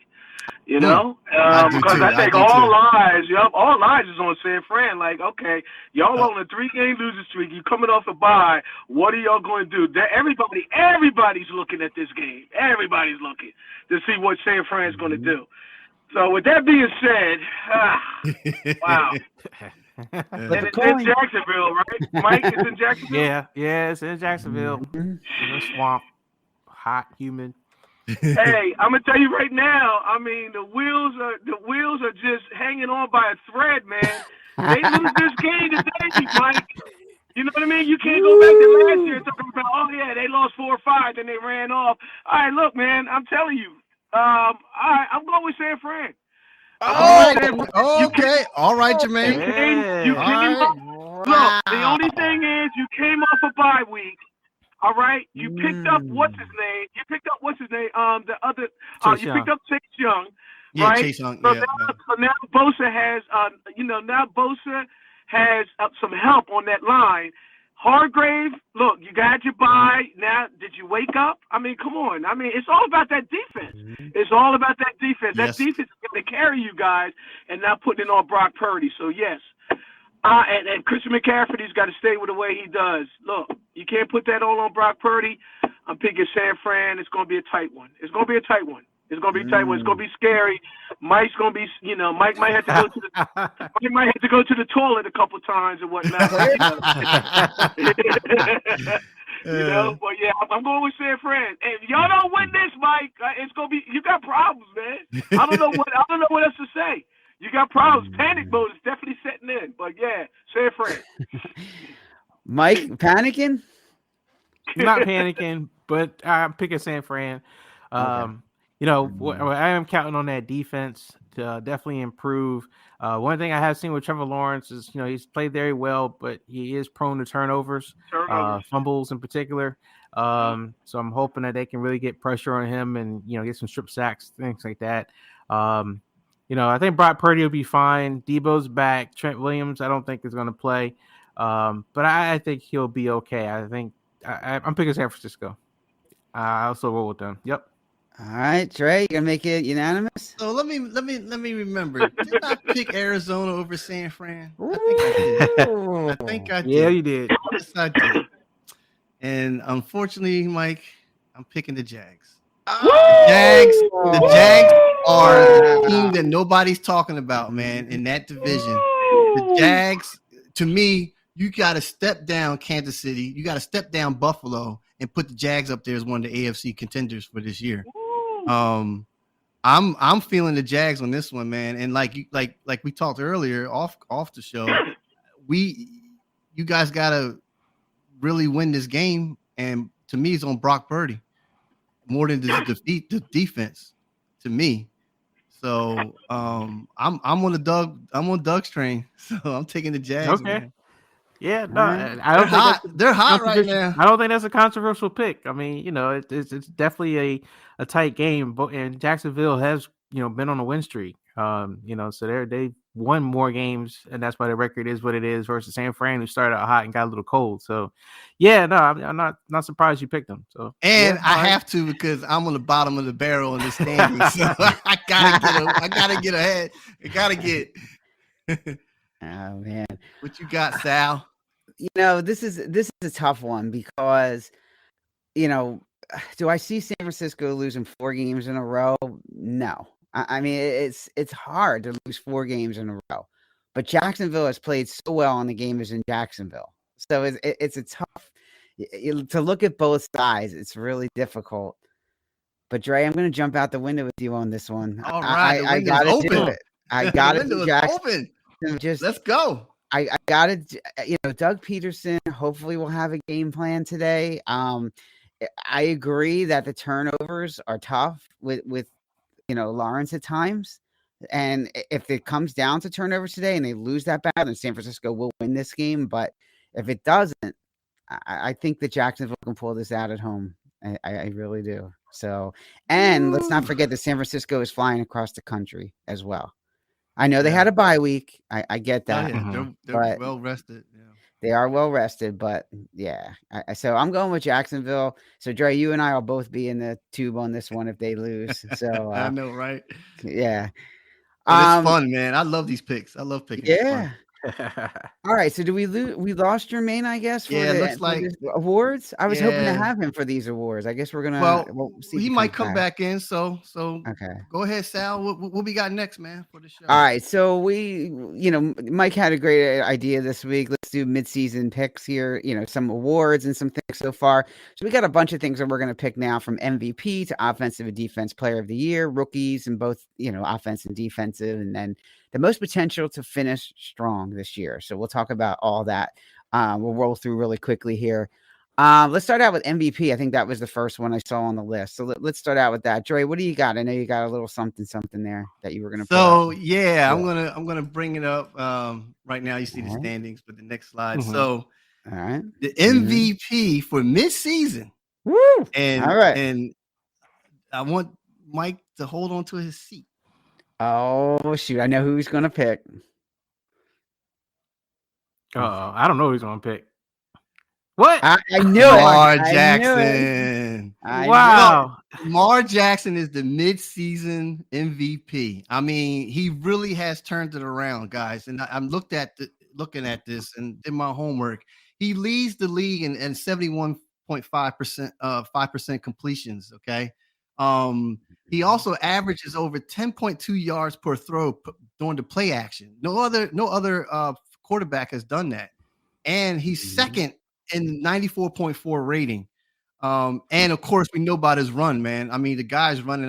Because I think all eyes is on San Fran. Like, okay, y'all on a 3-game losing streak. You coming off a bye. What are y'all going to do? Everybody's looking at this game. Everybody's looking to see what San Fran's going to do. So with that being said, wow. And it's in Jacksonville, right? Mike, it's in Jacksonville? Yeah, it's in Jacksonville. In the swamp. Hot, humid. Hey, I'm gonna tell you right now. I mean, the wheels are just hanging on by a thread, man. They lose this game today, Mike. You know what I mean? You can't go back to last year talking about, they lost 4 or 5, then they ran off. All right, look, man, I'm telling you. All right, I'm going with San Fran. Okay. All right, Jermaine. Look, the only thing is you came off a bye week. All right, you picked up what's his name? You picked up Chase Young, right? Chase Young. So now Bosa has, Bosa has some help on that line. Hargrave, look, you got your bye. Now, did you wake up? I mean, come on. I mean, it's all about that defense. It's all about that defense. Yes. That defense is going to carry you guys and not putting it on Brock Purdy. So, yes. And Christian McCaffrey's got to stay with the way he does. Look, you can't put that all on Brock Purdy. I'm picking San Fran. It's going to be a tight one. It's going to be a tight one. It's going to be a tight one. It's going to be scary. Mike's going to be, Mike might have to go to the toilet a couple times and whatnot. But yeah, I'm going with San Fran. And if y'all don't win this, Mike, it's going to be, you got problems, man. I don't know what else to say. You got problems. Panic mode is definitely setting in. But yeah, San Fran. Mike, panicking? Not panicking, but I'm picking San Fran. Okay. I am counting on that defense to definitely improve. One thing I have seen with Trevor Lawrence is, he's played very well, but he is prone to turnovers. Fumbles in particular. So I'm hoping that they can really get pressure on him and, get some strip sacks, things like that. I think Brock Purdy will be fine. Debo's back. Trent Williams, I don't think is going to play. But I think he'll be okay. I think I'm picking San Francisco. I also roll with them. Yep. All right, Trey, you gonna make it unanimous? So let me remember. Did I pick Arizona over San Fran? I think I did. Yeah, you did. Yes, I did. And unfortunately, Mike, I'm picking the Jags. The Jags are a team that nobody's talking about, man, in that division. The Jags, to me, you got to step down Kansas City. You got to step down Buffalo and put the Jags up there as one of the AFC contenders for this year. I'm feeling the Jags on this one, man. And like we talked earlier off the show, you guys gotta really win this game. And to me, it's on Brock Purdy more than defeat the defense. To me, so I'm on Doug's train. So I'm taking the Jags. Okay. Man. Yeah, no, I don't think they're hot right now. I don't think that's a controversial pick. I mean, it's definitely a tight game, but and Jacksonville has been on a win streak. So they've won more games, and that's why the record is what it is. Versus San Fran, who started out hot and got a little cold. So, yeah, no, I'm not surprised you picked them. So, and I have to because I'm on the bottom of the barrel in the standings, so I gotta get ahead. I gotta get. Oh man, what you got, Sal? This is a tough one because, do I see San Francisco losing 4 games in a row? No. I mean, it's hard to lose 4 games in a row, but Jacksonville has played so well on the game is in Jacksonville. So it's a tough to look at both sides. It's really difficult. But Dre, I'm going to jump out the window with you on this one. All right, I got to do it. I got to do Jackson. Just let's go. I got to, Doug Peterson hopefully will have a game plan today. I agree that the turnovers are tough with Lawrence at times. And if it comes down to turnovers today and they lose that bad, then San Francisco will win this game. But if it doesn't, I think that Jacksonville can pull this out at home. I really do. So, and let's not forget that San Francisco is flying across the country as well. I know they had a bye week. I get that. They're well rested. Yeah. They are well rested, but yeah. So I'm going with Jacksonville. So Dre, you and I will both be in the tube on this one if they lose. So I know, right? Yeah. It's fun, man. I love these picks. I love picking. Yeah. All right. So do we lose? We lost Jermaine, I guess. For it looks like awards. I was hoping to have him for these awards. I guess we're gonna. Well, he might come back in. So okay. Go ahead, Sal. What we got next, man, for the show? All right. So Mike had a great idea this week. Let's do midseason picks here. Some awards and some things so far. So we got a bunch of things that we're gonna pick now, from MVP to offensive and defense player of the year, rookies, and both offense and defensive, and then the most potential to finish strong this year. So we'll talk about all that. We'll roll through really quickly here. Let's start out with MVP. I think that was the first one I saw on the list. So let's start out with that. Dre, what do you got? I know you got a little something there that you were going to. So yeah, I'm gonna bring it up. Right now you see the standings, but the next slide. Mm-hmm. So all right, the MVP for mid-season. Woo! And all right, and I want Mike to hold on to his seat. Oh shoot! I know who he's going to pick. I don't know who he's going to pick. What? I knew Lamar Jackson. Wow. Lamar Jackson is the mid-season MVP. I mean, he really has turned it around, guys. And I'm looking at this and did my homework. He leads the league in 71.5%, 5% completions. Okay. He also averages over 10.2 yards per throw during the play action. No other quarterback has done that. And he's second in 94.4 rating. And of course, we know about his run, man. I mean, the guy's running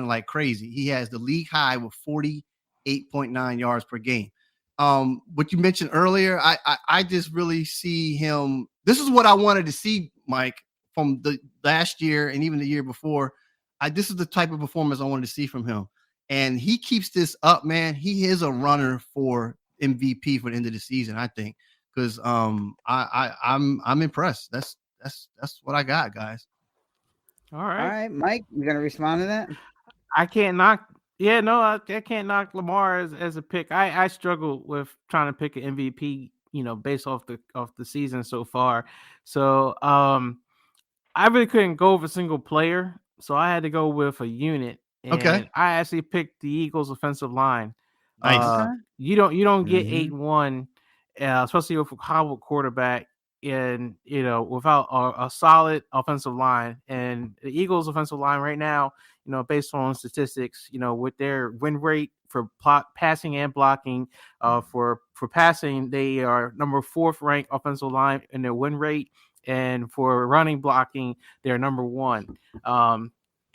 like crazy. He has the league high with 48.9 yards per game. What you mentioned earlier, I just really see him. This is what I wanted to see, Mike, from the last year and even the year before. this is the type of performance I wanted to see from him. And he keeps this up, man. He is a runner for MVP for the end of the season, I think, because I'm impressed. That's what I got, guys. All All right. right, Mike, you gonna respond to that? I can't knock. Yeah, no, I can't knock Lamar as a pick. I struggle with trying to pick an MVP, based off the season so far. So I really couldn't go with a single player, so I had to go with a unit. Okay. And I actually picked the Eagles' offensive line. Nice. Okay. You don't get Mhm. 8-1, especially with a hobbled quarterback, and without a solid offensive line. And the Eagles' offensive line right now, based on statistics, with their win rate for passing and blocking, for passing, they are number 4th ranked offensive line in their win rate, and for running blocking, they're number 1.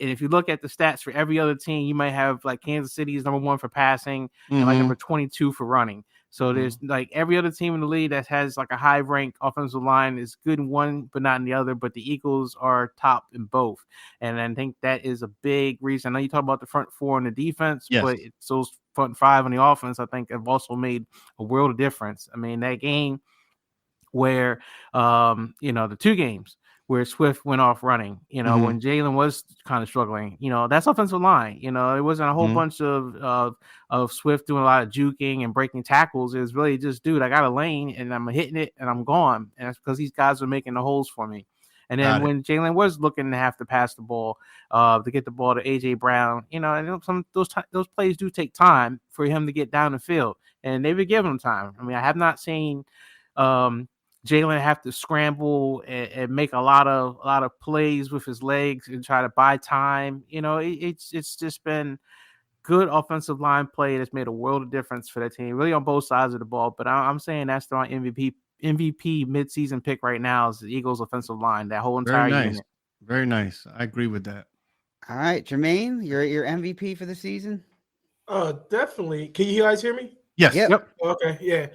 And if you look at the stats for every other team, you might have like Kansas City is number 1 for passing and like number 22 for running. So there's like every other team in the league that has like a high ranked offensive line is good in one, but not in the other. But the Eagles are top in both. And I think that is a big reason. I know you talk about the front 4 on the defense, Yes. but it's those front 5 on the offense, I think, have also made a world of difference. I mean, that game where, the 2 games where Swift went off running, when Jalen was kind of struggling, that's offensive line. It wasn't a whole bunch of Swift doing a lot of juking and breaking tackles. It was really just, dude, I got a lane and I'm hitting it and I'm gone. And it's because these guys are making the holes for me. And then when Jalen was looking to have to pass the ball, to get the ball to AJ Brown, and some those plays do take time for him to get down the field, and they were giving him time. I mean, I have not seen Jalen have to scramble and make a lot of plays with his legs and try to buy time. It's just been good offensive line play that's made a world of difference for that team, really on both sides of the ball. But I'm saying that's my MVP midseason pick right now is the Eagles offensive line, that whole entire unit. Very nice. I agree with that. All right, Jermaine, your MVP for the season? Definitely. Can you guys hear me? Yes. Yep. Okay, yeah.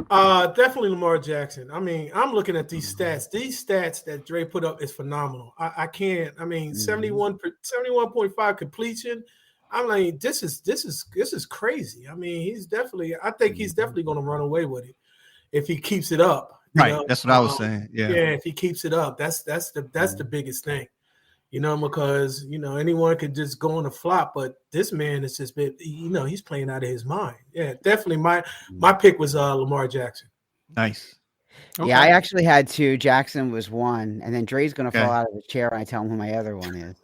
Definitely Lamar Jackson. I mean, I'm looking at these stats. These stats that Dre put up is phenomenal. I can't. I mean, 71.5 completion. I'm like, this is crazy. I mean, I think he's definitely going to run away with it if he keeps it up. Right. That's what I was saying. Yeah. Yeah. If he keeps it up, that's the biggest thing. Because anyone could just go on a flop, but this man has just been, he's playing out of his mind. Yeah, definitely. My pick was Lamar Jackson. Nice. Okay. Yeah, I actually had 2. Jackson was 1, and then Dre's gonna fall out of the chair when I tell him who my other one is.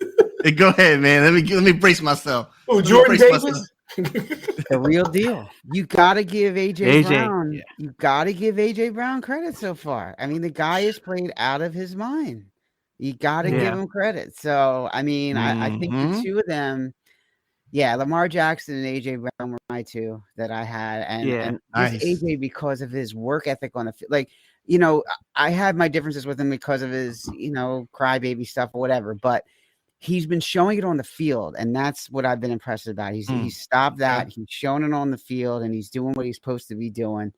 Hey, go ahead, man. Let me brace myself. Oh, Jordan Davis. The real deal. You gotta give AJ Brown. yeah. You gotta give AJ Brown credit so far. I mean, the guy is played out of his mind. You got to give him credit. So, I mean, I think the 2 of them, Lamar Jackson and AJ Brown were my 2 that I had. And nice. AJ because of his work ethic on the field. Like, I had my differences with him because of his, crybaby stuff or whatever. But he's been showing it on the field, and that's what I've been impressed about. He's stopped that. He's shown it on the field, and he's doing what he's supposed to be doing.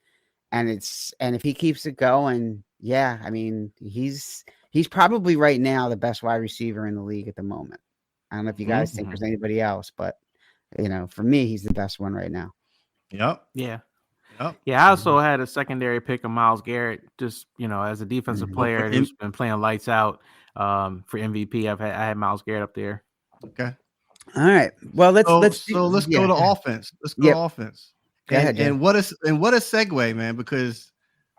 And if he keeps it going, I mean, he's probably right now the best wide receiver in the league at the moment. I don't know if you guys think there's anybody else, but for me, he's the best one right now. Yep. Yeah. Yep. Yeah. I also had a secondary pick of Myles Garrett, just as a defensive player who's been playing lights out for MVP. I had Myles Garrett up there. Okay. All right. Well, let's go to offense. Let's go to offense. Go ahead, and what a segue, man, because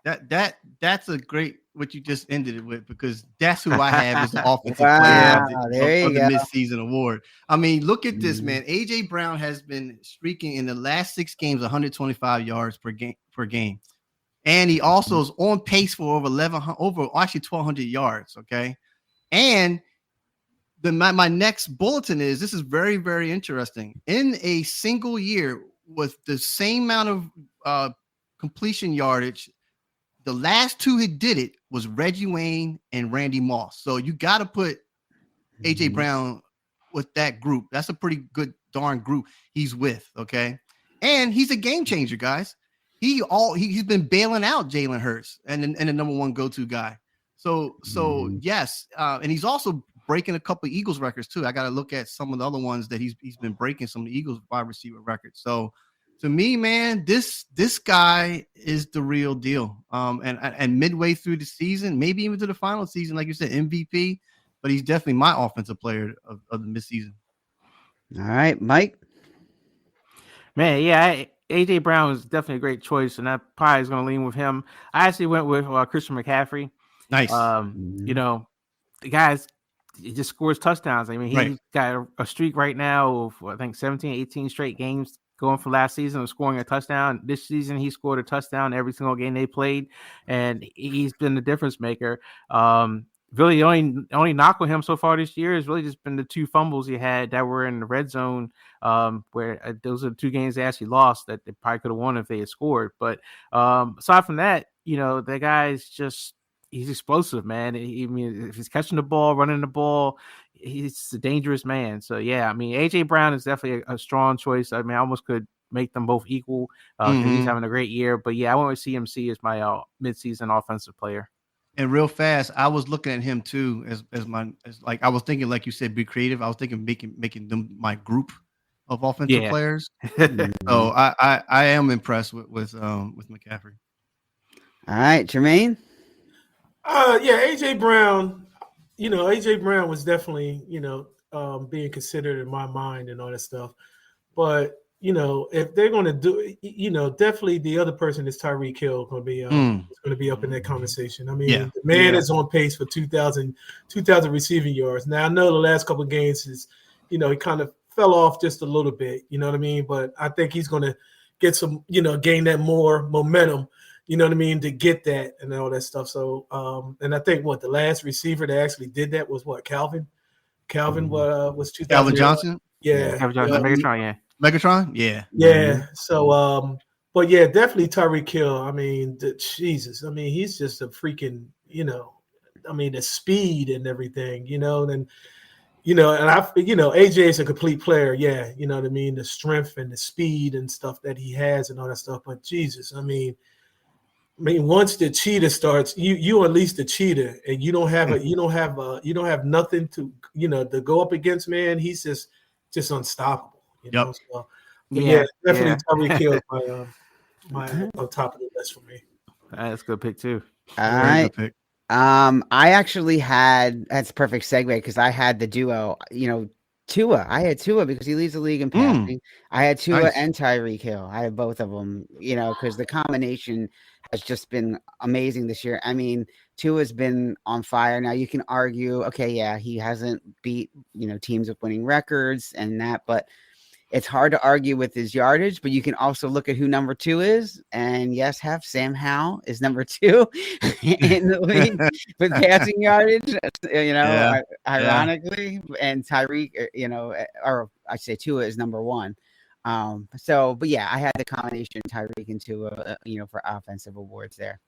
that's a great what you just ended it with, because that's who I have as the offensive player of the midseason award. I mean, look at this, man. AJ Brown has been streaking in the last 6 games 125 yards per game. And he also is on pace for over 1,200 yards. Okay. And my next bulletin is, this is very, very interesting. In a single year with the same amount of completion yardage, the last 2 who did it was Reggie Wayne and Randy Moss. So you got to put AJ Brown with that group. That's a pretty good darn group he's with. Okay. And he's a game changer, guys. He's been bailing out Jalen Hurts and the number 1 go-to guy. So yes. And he's also breaking a couple of Eagles records too. I got to look at some of the other ones that he's been breaking, some of the Eagles wide receiver records. So to me, man, this guy is the real deal. And midway through the season, maybe even to the final season, like you said, MVP, but he's definitely my offensive player of the midseason. All right, Mike. Man, yeah, AJ Brown was definitely a great choice, and I probably is going to lean with him. I actually went with Christian McCaffrey. Nice. You know, the guy's he just scores touchdowns. I mean, he's got a streak right now of I think 17, 18 straight games going from last season of scoring a touchdown. This season, he scored a touchdown every single game they played, and he's been the difference maker. Really, the only knock on him so far this year has really just been the 2 fumbles he had that were in the red zone, where those are the 2 games they actually lost that they probably could have won if they had scored. But aside from that, you know, the guy's he's explosive, man. I mean, if he's catching the ball, running the ball, he's a dangerous man. So, yeah, I mean, AJ Brown is definitely a strong choice. I mean, I almost could make them both equal because he's having a great year. But, yeah, I went with CMC as my midseason offensive player. And real fast, I was looking at him too as like I was thinking, like you said, be creative. I was thinking making them my group of offensive players. So I am impressed with McCaffrey. All right, Jermaine. Yeah, AJ Brown. You know, AJ Brown was definitely being considered in my mind and all that stuff. But you know, if they're going to do, definitely the other person is Tyreek Hill going to be up in that conversation. I mean, the man is on pace for 2,000 receiving yards. Now I know the last couple of games is, he kind of fell off just a little bit. You know what I mean? But I think he's going to get some, gain that more momentum. You know what I mean, to get that and all that stuff. So, and I think the last receiver that actually did that was Calvin. Calvin was 2000. Calvin Johnson. Yeah, Calvin Johnson, Megatron, yeah. So, but yeah, definitely Tyreek Hill. I mean, Jesus. I mean, he's just a freaking, the speed and everything, and and AJ is a complete player. Yeah, you know what I mean, the strength and the speed and stuff that he has and all that stuff. But Jesus, I mean, once the cheetah starts, you unleash the cheetah, and you don't have nothing to to go up against. Man, he's just unstoppable. So, definitely Tyreek Hill my on top of the list for me. That's a good pick too. All right. I actually that's a perfect segue because I had the duo. Tua. I had Tua because he leads the league in passing. I had Tua and Tyreek Hill. I had both of them. Because the combination has just been amazing this year. I mean, Tua's been on fire. Now you can argue, okay, yeah, he hasn't beat teams with winning records and that, but it's hard to argue with his yardage, but you can also look at who number 2 is. And yes, Sam Howell is number 2 in the league with passing yardage, ironically. And Tyreek, or I say Tua is number 1. But yeah, I had the combination Tyreek and Tua, for offensive awards there.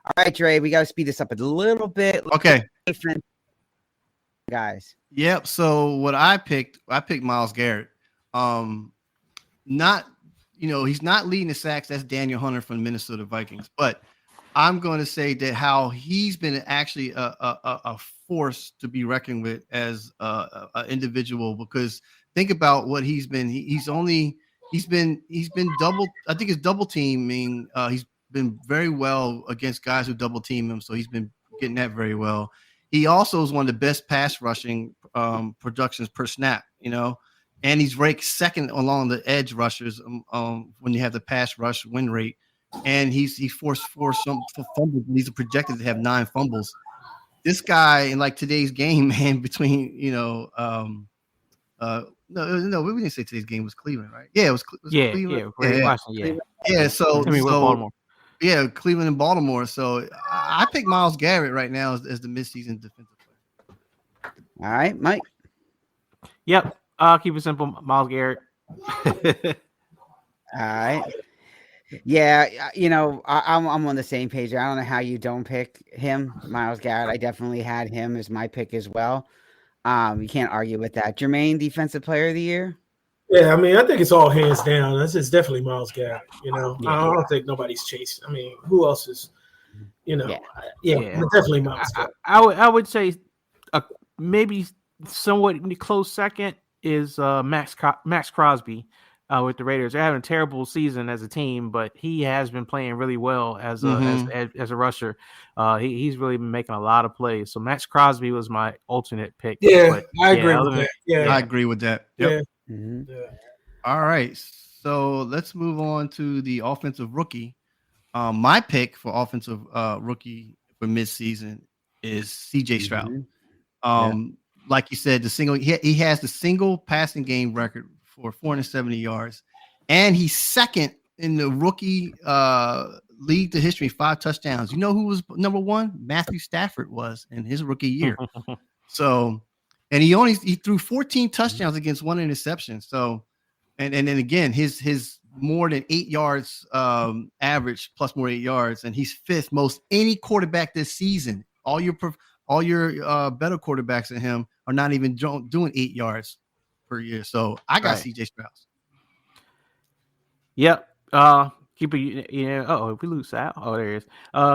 All right, Dre, we got to speed this up a little bit. Okay. Guys. Yep. So what I picked Myles Garrett. He's not leading the sacks. That's Daniel Hunter from the Minnesota Vikings. But I'm going to say that how he's been actually a force to be reckoned with as an individual, because think about what he's been. He's been double. I think it's double teaming. He's been very well against guys who double team him. So he's been getting that very well. He also is one of the best pass rushing productions per snap, and he's ranked second along the edge rushers when you have the pass rush win rate. And he forced some fumbles. He's projected to have 9 fumbles. This guy in like today's game, man, between no, we didn't say today's game was Cleveland, right? Yeah, it was Cleveland. Yeah. So Baltimore. Yeah, Cleveland and Baltimore. So I pick Myles Garrett right now as the midseason defensive player. All right, Mike. Yep. I'll keep it simple. Myles Garrett. All right. Yeah, I'm on the same page. I don't know how you don't pick him, Myles Garrett. I definitely had him as my pick as well. You can't argue with that. Jermaine, Defensive Player of the Year? Yeah, I mean, I think it's all hands down. It's definitely Myles Garrett. I don't think nobody's chasing. I mean, who else is, definitely Myles Garrett. I would say maybe somewhat close second is Max Crosby with the Raiders. They're having a terrible season as a team, but he has been playing really well as a rusher. He's really been making a lot of plays. So Max Crosby was my alternate pick. Yeah, but, I agree with that. Yeah, I agree with that. Yep. yeah. Mhm. Yeah. All right. So let's move on to the offensive rookie. My pick for offensive rookie for midseason is CJ Stroud. Mhm. Like you said, he has the single passing game record for 470 yards, and he's second in the rookie league to history, 5 touchdowns. You know who was number one? Matthew Stafford was in his rookie year. So, and he threw 14 touchdowns against 1 interception. So, and then again, his more than 8 yards average plus more 8 yards, and he's 5th most any quarterback this season. All your better quarterbacks than him are not even doing 8 yards per year. So I got CJ Stroud. Yep. Keep it. If we lose Sal, there it is.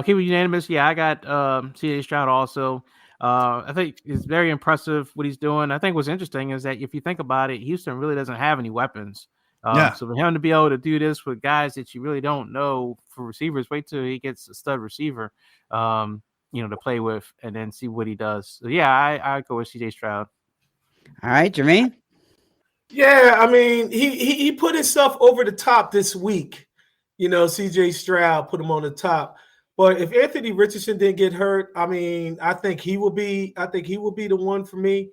Keep it unanimous. Yeah, I got CJ Stroud also. I think it's very impressive what he's doing. I think what's interesting is that if you think about it, Houston really doesn't have any weapons. So for him to be able to do this with guys that you really don't know for receivers, wait till he gets a stud receiver, to play with, and then see what he does. So yeah, I go with CJ Stroud. All right, Jermaine. Yeah, I mean, he put himself over the top this week. CJ Stroud put him on the top. But if Anthony Richardson didn't get hurt, I mean, I think he will be the one for me.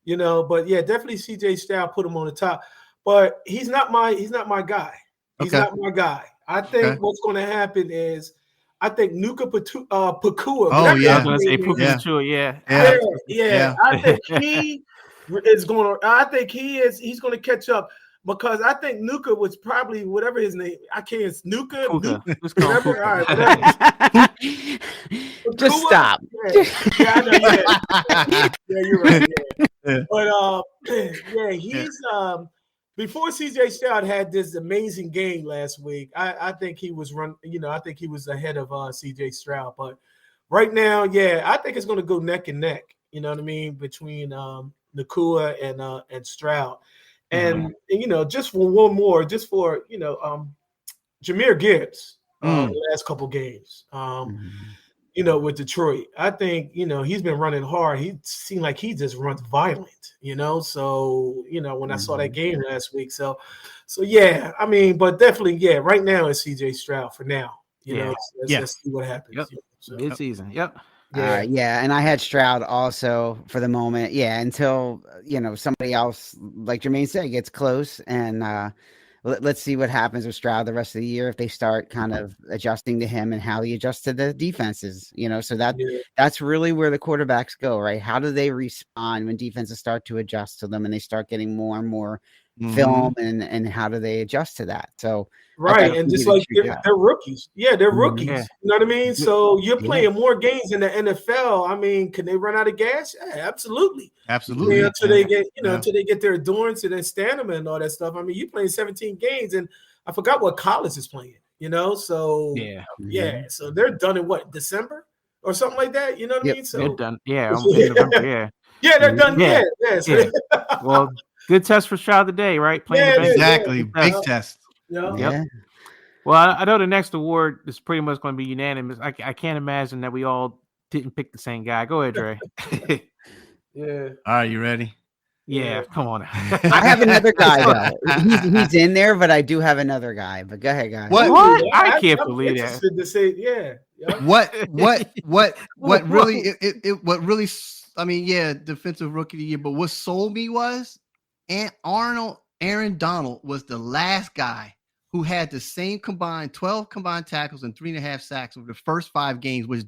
But yeah, definitely CJ Stroud put him on the top. But he's not my guy. He's not my guy. I think what's going to happen is I think Nuka Pakua. Oh yeah, I was going to say Puka Nacua. Yeah. I think he is going to. I think he's going to catch up because I think Nuka was probably whatever his name. I can't. Nuka. Whatever. All right. Just stop. Yeah, I know. Yeah, you're right. Yeah. But he's before CJ Stroud had this amazing game last week. I think he was I think he was ahead of CJ Stroud. But right now, I think it's going to go neck and neck. You know what I mean, between Nacua and Stroud, and just for one more, just for Jahmyr Gibbs, the last couple games, with Detroit, I think he's been running hard. He seemed like he just runs violent, So when I saw that game last week, so yeah, I mean, but definitely, right now it's CJ Stroud for now. Let's see what happens. Yep. Mid-season. Yep. Yeah. And I had Stroud also for the moment. Yeah. Until, somebody else, like Jermaine said, gets close. And let's see what happens with Stroud the rest of the year if they start kind of adjusting to him and how he adjusts to the defenses, so that's really where the quarterbacks go, right? How do they respond when defenses start to adjust to them and they start getting more and more film and how do they adjust to that? So right, and just like they're rookies. Yeah, they're rookies. Yeah. You know what I mean? So you're playing more games in the NFL. I mean, can they run out of gas? Yeah, absolutely. Absolutely. Until they get, until they get their endurance and their stamina and all that stuff. I mean, you playing 17 games, and I forgot what college is playing. So so they're done in what, December or something like that. You know what I mean? So they're done. Yeah, in November, yeah, they're done. Yeah. Well, good test for Stroud today, right? Exactly. Big test. Yeah. Well, I know the next award is pretty much going to be unanimous. I can't imagine that we all didn't pick the same guy. Go ahead, Dre. Yeah. All right, you ready? Yeah, come on. I have another guy though. He's in there, but I do have another guy. But go ahead, guys. What? I can't believe that. To say, What really? I mean, defensive rookie of the year. But what sold me was, Aaron Donald was the last guy who had the same 12 combined tackles and 3.5 sacks over the first 5 games, which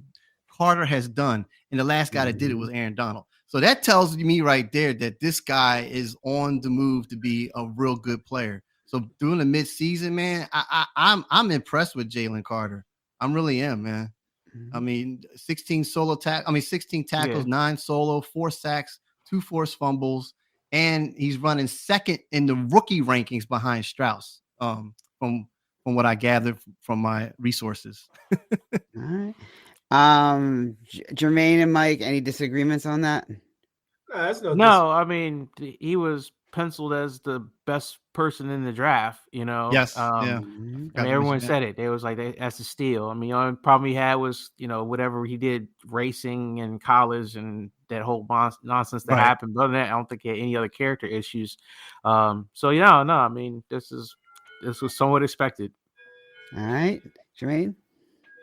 Carter has done. And the last guy that did it was Aaron Donald. So that tells me right there that this guy is on the move to be a real good player. So during the midseason, man, I'm impressed with Jalen Carter. I really am, man. I mean, 16 tackles, 9 solo, 4 sacks, 2 forced fumbles, and he's running second in the rookie rankings behind Strauss. From what I gathered from my resources. All right. Jermaine and Mike, any disagreements on that? That's no. No, I mean he was penciled as the best person in the draft. Yes, yeah. Mhm. I mean, everyone said it. They was like, that's a steal. I mean, the only problem he had was, whatever he did racing in college and that whole nonsense that Right. happened. But other than that, I don't think he had any other character issues. So yeah, no, I mean, this was somewhat expected. All right, Jermaine.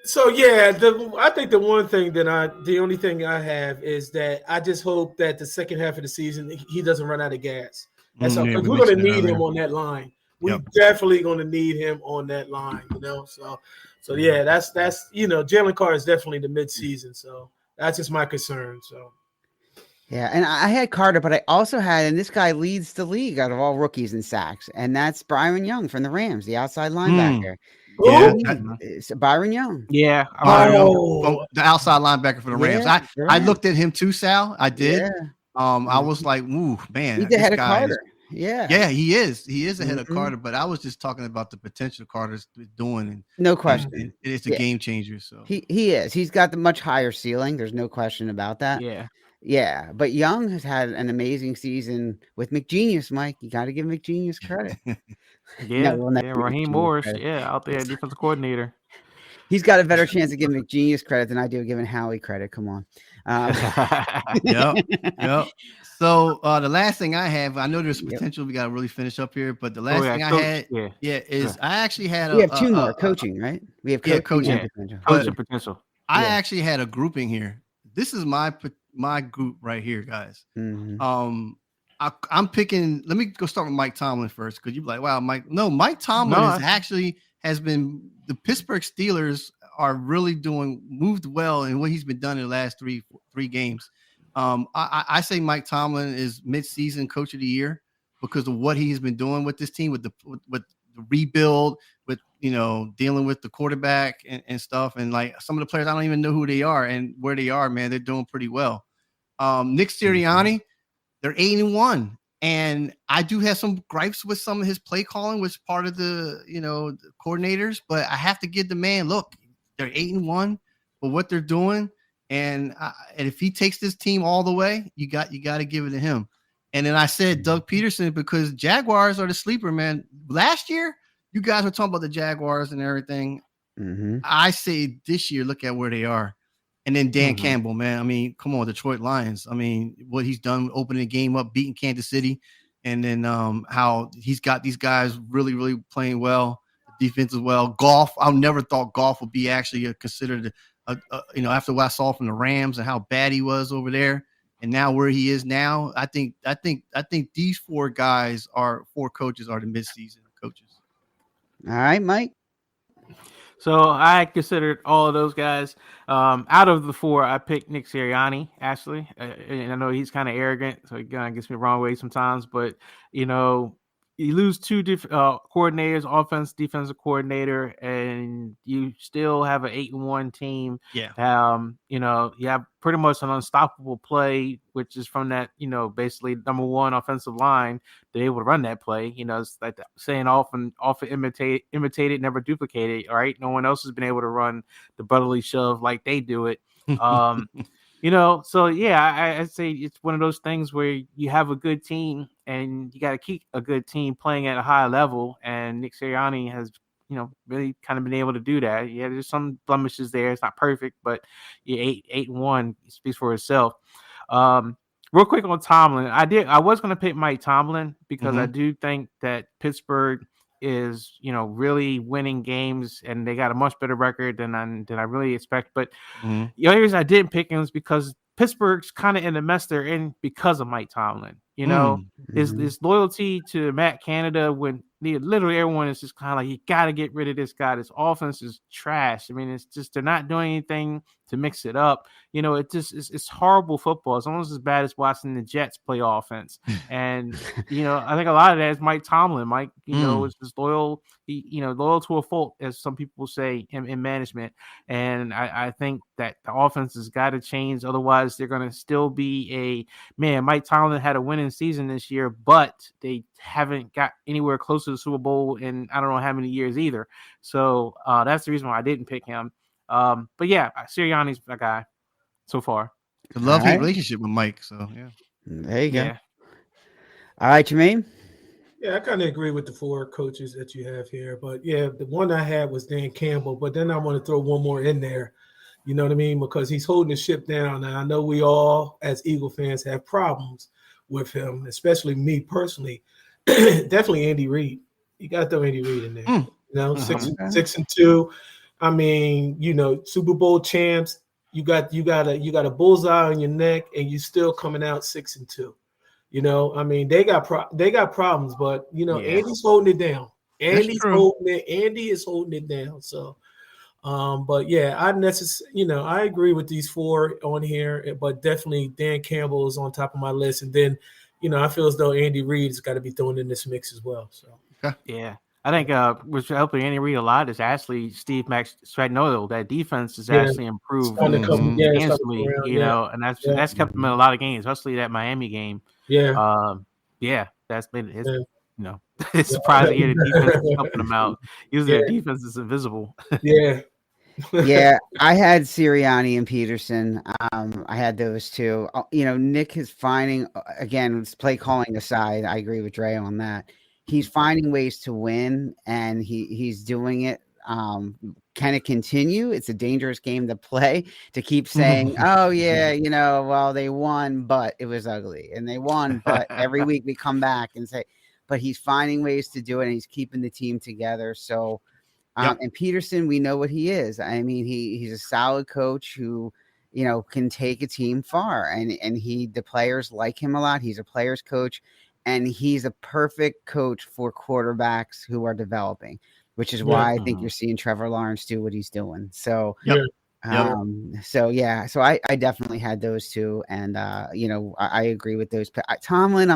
So yeah, I think the only thing I have is that I just hope that the second half of the season he doesn't run out of gas. That's all, Yeah, because we we're going to mentioned it need him earlier. on that line. We Yep. definitely going to need him on that line. So yeah, that's Jalen Carter is definitely the midseason. So that's just my concern. So Yeah, and I had Carter, but I also had, and this guy leads the league out of all rookies in sacks, and that's Byron Young from the Rams, the outside linebacker. Yeah, It's Byron Young. Yeah. The outside linebacker for the Rams. Yeah, I looked at him too, Sal. I did. Yeah. I was like, ooh, man. He's this ahead of guy Carter. Yeah. Yeah, he is. He is ahead of Mhm. Carter, but I was just talking about the potential Carter's doing, and No question. it's a Yeah. game changer. So He is. He's got the much higher ceiling. There's no question about that. Yeah. Yeah, but Young has had an amazing season with McGenius, Mike. You got to give McGenius credit. Yeah. we'll never give Raheem McGenius Morris. credit. Yeah, out there, defensive coordinator. He's got a better chance of giving McGenius credit than I do giving Howie credit. Come on. Yep. So the last thing I have, I know there's Yep. potential. We got to really finish up here, but the last thing I Coach, had, is I actually had We have two more coaching, right? We have coaching. coaching. and Yeah. potential. Coaching potential. I Yeah. actually had a grouping here. This is my group right here, guys. Mhm. I'm picking. Let me go start with Mike Tomlin first, because you're like, wow, Mike. No, Mike Tomlin has been the Pittsburgh Steelers are really moved well in what he's been done in the last three games. I say Mike Tomlin is midseason coach of the year because of what he's been doing with this team, with the rebuild, with dealing with the quarterback and stuff, and like some of the players I don't even know who they are and where they are. Man, they're doing pretty well. Nick Sirianni, they're 8-1, and I do have some gripes with some of his play calling, which is part of the the coordinators, but I have to give the man, look, they're 8-1 for what they're doing. And if he takes this team all the way, you got to give it to him. And then I said Doug Peterson, because Jaguars are the sleeper, man. Last year, you guys were talking about the Jaguars and everything. Mhm. I say this year, look at where they are. And then Dan Campbell, man. I mean, come on, Detroit Lions. I mean, what he's done opening the game up, beating Kansas City, and then how he's got these guys really, really playing well, defense as well. Goff, I never thought Goff would be actually considered after what I saw from the Rams and how bad he was over there, and now where he is now, I think these four coaches are the midseason coaches. All right, Mike. So I considered all of those guys. Out of the four, I picked Nick Sirianni, actually. And I know he's kind of arrogant, so he kind of gets me the wrong way sometimes. But, you lose two coordinators, offense, defensive coordinator, and you still have an 8-1 team. Yeah. You have pretty much an unstoppable play, which is from that, basically number one offensive line. They're able to run that play. It's like saying often imitate it, never duplicate it. All right. No one else has been able to run the brotherly shove like they do it. So yeah, I'd say it's one of those things where you have a good team and you got to keep a good team playing at a high level. And Nick Sirianni has, really kind of been able to do that. Yeah, there's some blemishes there. It's not perfect, but 8-1 speaks for itself. Real quick on Tomlin, I was going to pick Mike Tomlin because I do think that Pittsburgh is really winning games and they got a much better record than I really expect. But the only reason I didn't pick him is because Pittsburgh's kind of in the mess they're in because of Mike Tomlin. His loyalty to Matt Canada, when literally everyone is just kind of like, you got to get rid of this guy. This offense is trash. I mean, it's just they're not doing anything to mix it up. It's horrible football. It's almost as bad as watching the Jets play offense. And I think a lot of that is Mike Tomlin. Mike, is just loyal. Loyal to a fault, as some people say in management. And I think that the offense has got to change. Otherwise, they're going to still be Mike Tomlin had a winning season this year, but they haven't got anywhere close to the Super Bowl in I don't know how many years either. So that's the reason why I didn't pick him. But yeah, Sirianni's a guy so far. It's a lovely relationship with Mike. So yeah. There you go. Yeah. All right, Jermaine. Yeah, I kind of agree with the 4 coaches that you have here. But yeah, the one I had was Dan Campbell. But then I want to throw one more in there. You know what I mean? Because he's holding the ship down. And I know we all, as Eagle fans, have problems with him, especially me personally. Definitely Andy Reid. You got to throw Andy Reid in there. You know, Mhm. 6-2. I mean, you know, Super Bowl champs. You got a bullseye on your neck, and you still coming out 6-2. You know, I mean, they got problems, but you know, Yeah. Andy's holding it down. That's true. Andy is holding it down. So, but yeah, I agree with these 4 on here, but definitely Dan Campbell is on top of my list, and then, you know, I feel as though Andy Reid has got to be thrown in this mix as well. So, Yeah. I think what's helping Andy Reid a lot is actually Steve Max Spagnuolo. That defense has Yeah. actually improved starting to come, yeah, it's starting to come substantially, around. you Yeah, know, and that's kept them in a lot of games, especially that Miami game. yeah, Yeah, that's been his, yeah. you know, it's surprising to hear the defense is helping them out. Usually Yeah. their defense is invisible. yeah. Yeah, I had Sirianni and Peterson. I had those 2. You know, Nick is finding, again, play calling aside, I agree with Dre on that. He's finding ways to win, and he's doing it. Can it continue? It's a dangerous game to play, to keep saying, oh yeah, you know, well, they won, but it was ugly, and they won, but every week we come back and say, but he's finding ways to do it, and he's keeping the team together. So and Peterson, we know what he is. I mean, he's a solid coach who, you know, can take a team far, and the players like him a lot. He's a players coach, and he's a perfect coach for quarterbacks who are developing, which is why I think you're seeing Trevor Lawrence do what he's doing. So, so I definitely had those 2, and you know, I agree with those. Tomlin,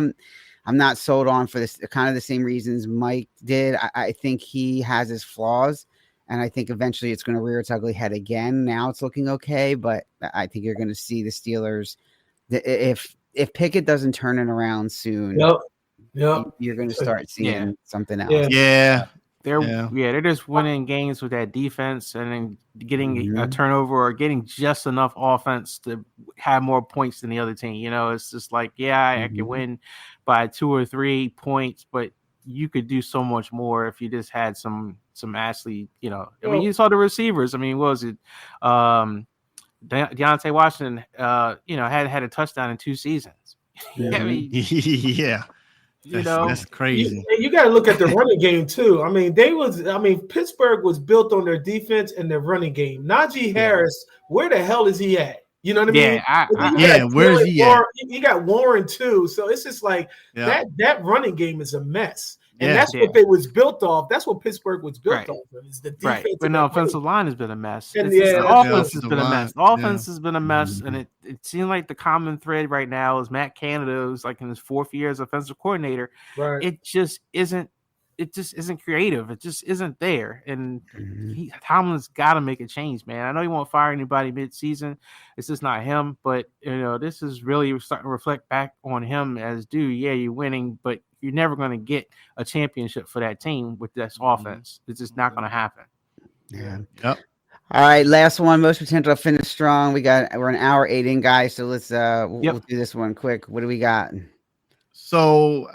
I'm not sold on for this, kind of the same reasons Mike did. I think he has his flaws, and I think eventually it's going to rear its ugly head again. Now it's looking okay, but I think you're going to see the Steelers, if Pickett doesn't turn it around soon, you're going to start seeing something else. Yeah. They're just winning games with that defense, and then getting a turnover or getting just enough offense to have more points than the other team. You know, it's just like, I can win by 2 or 3 points, but you could do so much more if you just had some actually, you know. I mean, you saw the receivers. I mean, what was it? Deontay Washington, you know, had a touchdown in 2 seasons. I mean, Yeah. That's crazy. You got to look at the running game too. I mean, Pittsburgh was built on their defense and their running game. Najee Harris, where the hell is he at? You know what I mean? Where is he at? You got Warren too. So it's just like that running game is a mess. And that's what they was built off. That's what Pittsburgh was built off of. Is the defense. But the offensive line has been a mess. And the offense has been a mess. The offense has been a mess, and it seemed like the common thread right now is Matt Canada, who's like in his 4th year as offensive coordinator. Right. It just isn't creative. It just isn't there. And Tomlin's got to make a change, man. I know he won't fire anybody mid-season. It's just not him. But, you know, this is really starting to reflect back on him as, dude, yeah, you're winning, but you're never going to get a championship for that team with this offense. It's just not going to happen. Yeah. Yep. All right, last one. Most potential to finish strong. We're an hour 8 in, guys. So let's we'll do this one quick. What do we got? So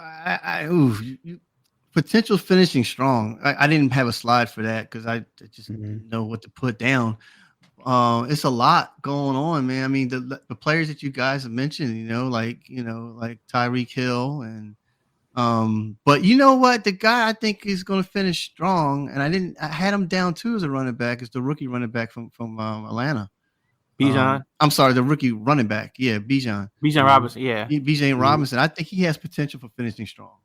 potential finishing strong. I didn't have a slide for that because I just didn't know what to put down. It's a lot going on, man. I mean, the players that you guys have mentioned, like Tyreek Hill and but you know what? The guy I think is going to finish strong, and I had him down too as a running back, is the rookie running back from Atlanta. Bijan. I'm sorry, the rookie running back. Yeah, Bijan. Bijan Robinson. Yeah. Bijan Robinson. I think he has potential for finishing strong.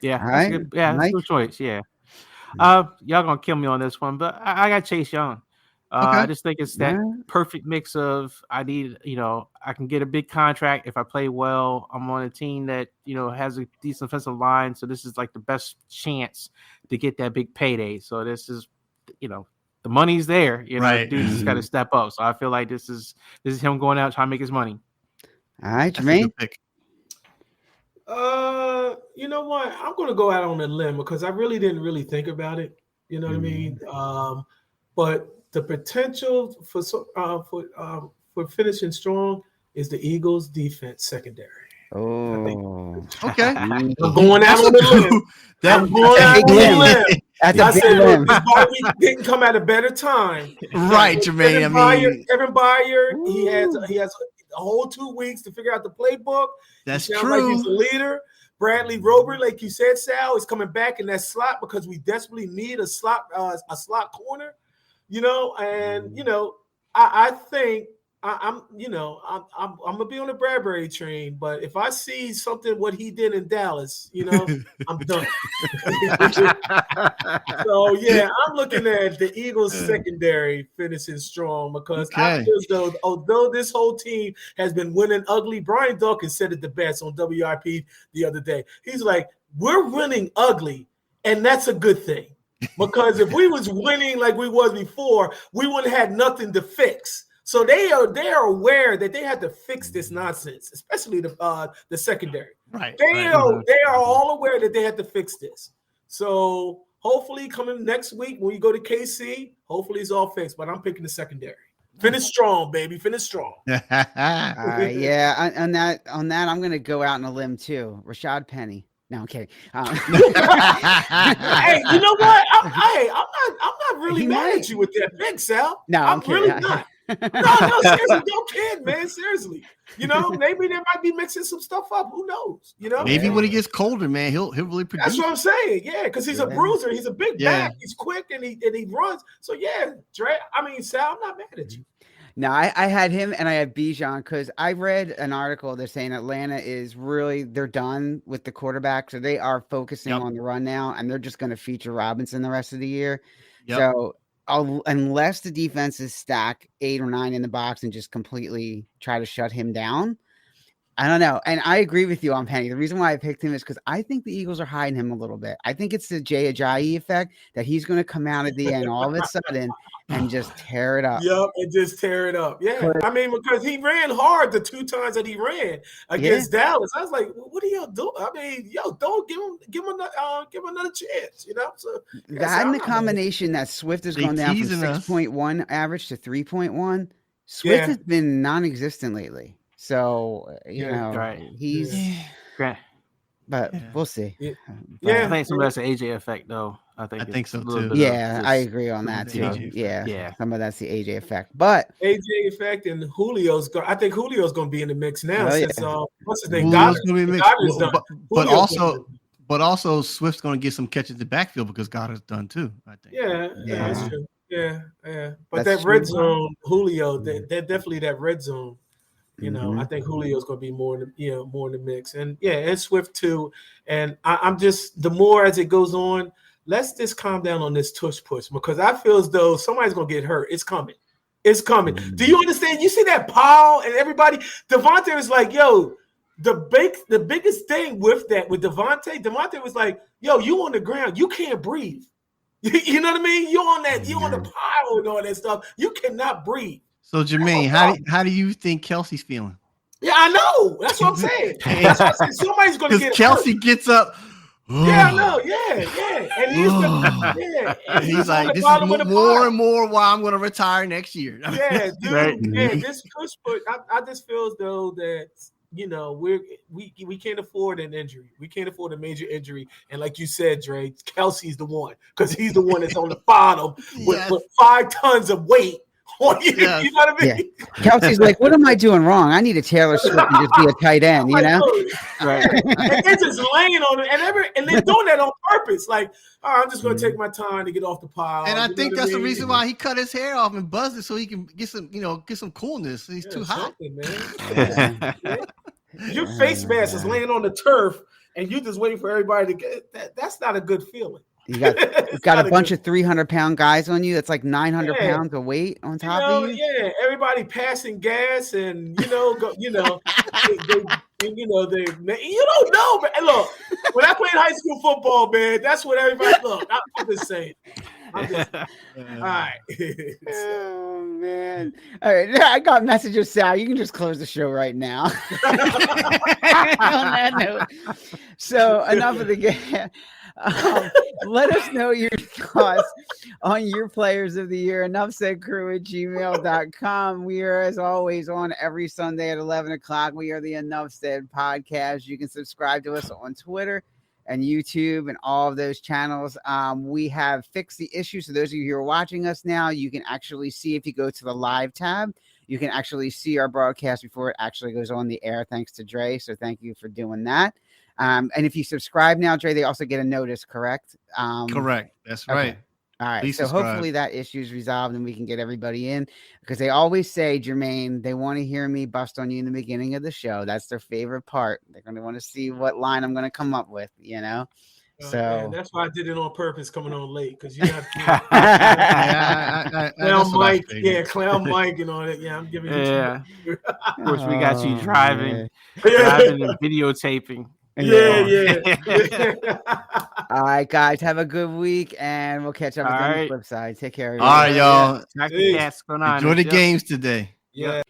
Yeah. All right. That's a good choice. Yeah. Y'all gonna kill me on this one, but I got Chase Young. I just think it's that perfect mix of I can get a big contract if I play well. I'm on a team that, has a decent offensive line. So this is like the best chance to get that big payday. So this is, the money's there. Right. Dude just got to step up. So I feel like this is him going out trying to make his money. All right, Jermaine. You know what? I'm going to go out on a limb because I really didn't really think about it. You know what I mean? But the potential for finishing strong is the Eagles' defense secondary. Oh, Okay. I'm going out That's on a the limb. coup. I'm going out big on the limb. limb. That's I a big said, look, limb. this bye week didn't come at a better time. Right, Jermaine. Kevin Byard, he has a whole 2 weeks to figure out the playbook. That's he sounds like he's a true. leader. Bradley Rober, like you said, Sal, is coming back in that slot because we desperately need a slot corner. And I think I'm gonna be on the Bradbury train, but if I see something what he did in Dallas, I'm done. So yeah, I'm looking at the Eagles secondary finishing strong because I feel as though although this whole team has been winning ugly, Brian Dawkins said it the best on WIP the other day. He's like, we're winning ugly, and that's a good thing. Because if we was winning like we was before, we wouldn't have had nothing to fix. So they are aware that they had to fix this nonsense, especially the secondary. Right. They are all aware that they had to fix this. So hopefully coming next week when we go to KC, hopefully it's all fixed. But I'm picking the secondary. Finish strong, baby. Finish strong. Yeah. On that, I'm gonna go out on a limb too. Rashad Penny. No, I'm kidding. Hey, you know what? I'm not really mad at you with that pick, Sal. No, I'm really kidding. not. No, seriously, don't kid, man. Seriously, maybe they might be mixing some stuff up. Who knows? Maybe when it gets colder, man, he'll really produce. That's what I'm saying. Yeah, because he's a bruiser. He's a big back. He's quick and he runs. So yeah, Dre. I mean, Sal, I'm not mad at you. No, I had him and I had Bijan because I read an article. They're saying Atlanta is they're done with the quarterback. So they are focusing on the run now, and they're just going to feature Robinson the rest of the year. Yep. So unless the defense is stacked 8 or 9 in the box and just completely try to shut him down, I don't know. And I agree with you on Penny. The reason why I picked him is because I think the Eagles are hiding him a little bit. I think it's the Jay Ajayi effect that he's going to come out at the end all of a sudden and just tear it up. Yep, and just tear it up. Yeah, I mean, because he ran hard the 2 times that he ran against Dallas. I was like, what are y'all doing? I mean, don't give him another chance, So that and the combination that Swift is going down from 6.1 average to 3.1. Swift has been non-existent lately. So, he's but we'll see. I think some of that's the AJ effect, though. I think so too. Yeah, I agree on that too. Yeah, some of that's the AJ effect, but AJ effect and I think Julio's going to be in the mix now. Since what's his name? But also Swift's going to get some catches in the backfield because Goddard's done too. I think. Yeah, that's true. Yeah. But that's that red zone, Julio, that definitely that red zone. I think Julio's going to be more in the mix, and Swift too. And I'm just the more as it goes on, let's just calm down on this tush push because I feel as though somebody's going to get hurt. It's coming. Do you understand? You see that pile and everybody. Devontae was like, "Yo, the biggest thing with Devontae was like, yo, you on the ground, you can't breathe. You know what I mean? You're on the pile and all that stuff. You cannot breathe." So Jermaine, how do you think Kelsey's feeling? Yeah, I know. That's what I'm saying. That's what I'm saying. Somebody's going to get Kelsey hurt. Gets up. Yeah, I know. Yeah. And he's like, this is more and more why I'm going to retire next year. Yeah, dude. Right. Yeah, this push, but I just feel as though that we can't afford an injury. We can't afford a major injury. And like you said, Dre, Kelsey's the one because he's the one that's on the bottom with 5 tons of weight. Yes. You know what I mean? Yeah. Kelsey's like, what am I doing wrong? I need a Taylor Swift and just be a tight end, Right. And they're just laying on it, and they're doing that on purpose. Like, I'm just going to take my time to get off the pile. And I think that's the reason why he cut his hair off and buzzed it so he can get some coolness. He's too hot. Man. Your face mask is laying on the turf, and you just waiting for everybody to get that. That's not a good feeling. You've got a bunch of 300-pound guys on you. That's like 900 pounds of weight on top of you. Yeah, everybody passing gas, and they you don't know, man. Look, when I played high school football, man, that's what everybody. Look, I'm just saying. All right. Oh man! All right, I got messages, Sal. You can just close the show right now. On that note, so enough of the game. Let us know your thoughts on your players of the year. EnoughSaidCrew@gmail.com. We are, as always, on every Sunday at 11 o'clock. We are the Enough Said podcast. You can subscribe to us on Twitter and YouTube and all of those channels. We have fixed the issue. So those of you who are watching us now, you can actually see, if you go to the live tab, you can actually see our broadcast before it actually goes on the air, thanks to Dre. So thank you for doing that. And if you subscribe now, Dre, they also get a notice, correct? Correct. That's okay. right. All right. Please so subscribe. hopefully that issue is resolved and we can get everybody in, because they always say, Jermaine, they want to hear me bust on you in the beginning of the show. That's their favorite part. They're going to want to see what line I'm going to come up with, you know? So Man, that's why I did it on purpose, coming on late, because you have Clown Mike, Clown Mike and all that. Yeah, I'm giving you. Yeah. Of course, we got you Oh, driving man. and videotaping. Yeah. All right, guys, have a good week, and we'll catch up again on the flip side. Take care. All right, y'all. Jack the Cats going on. Enjoy the games today. Yeah.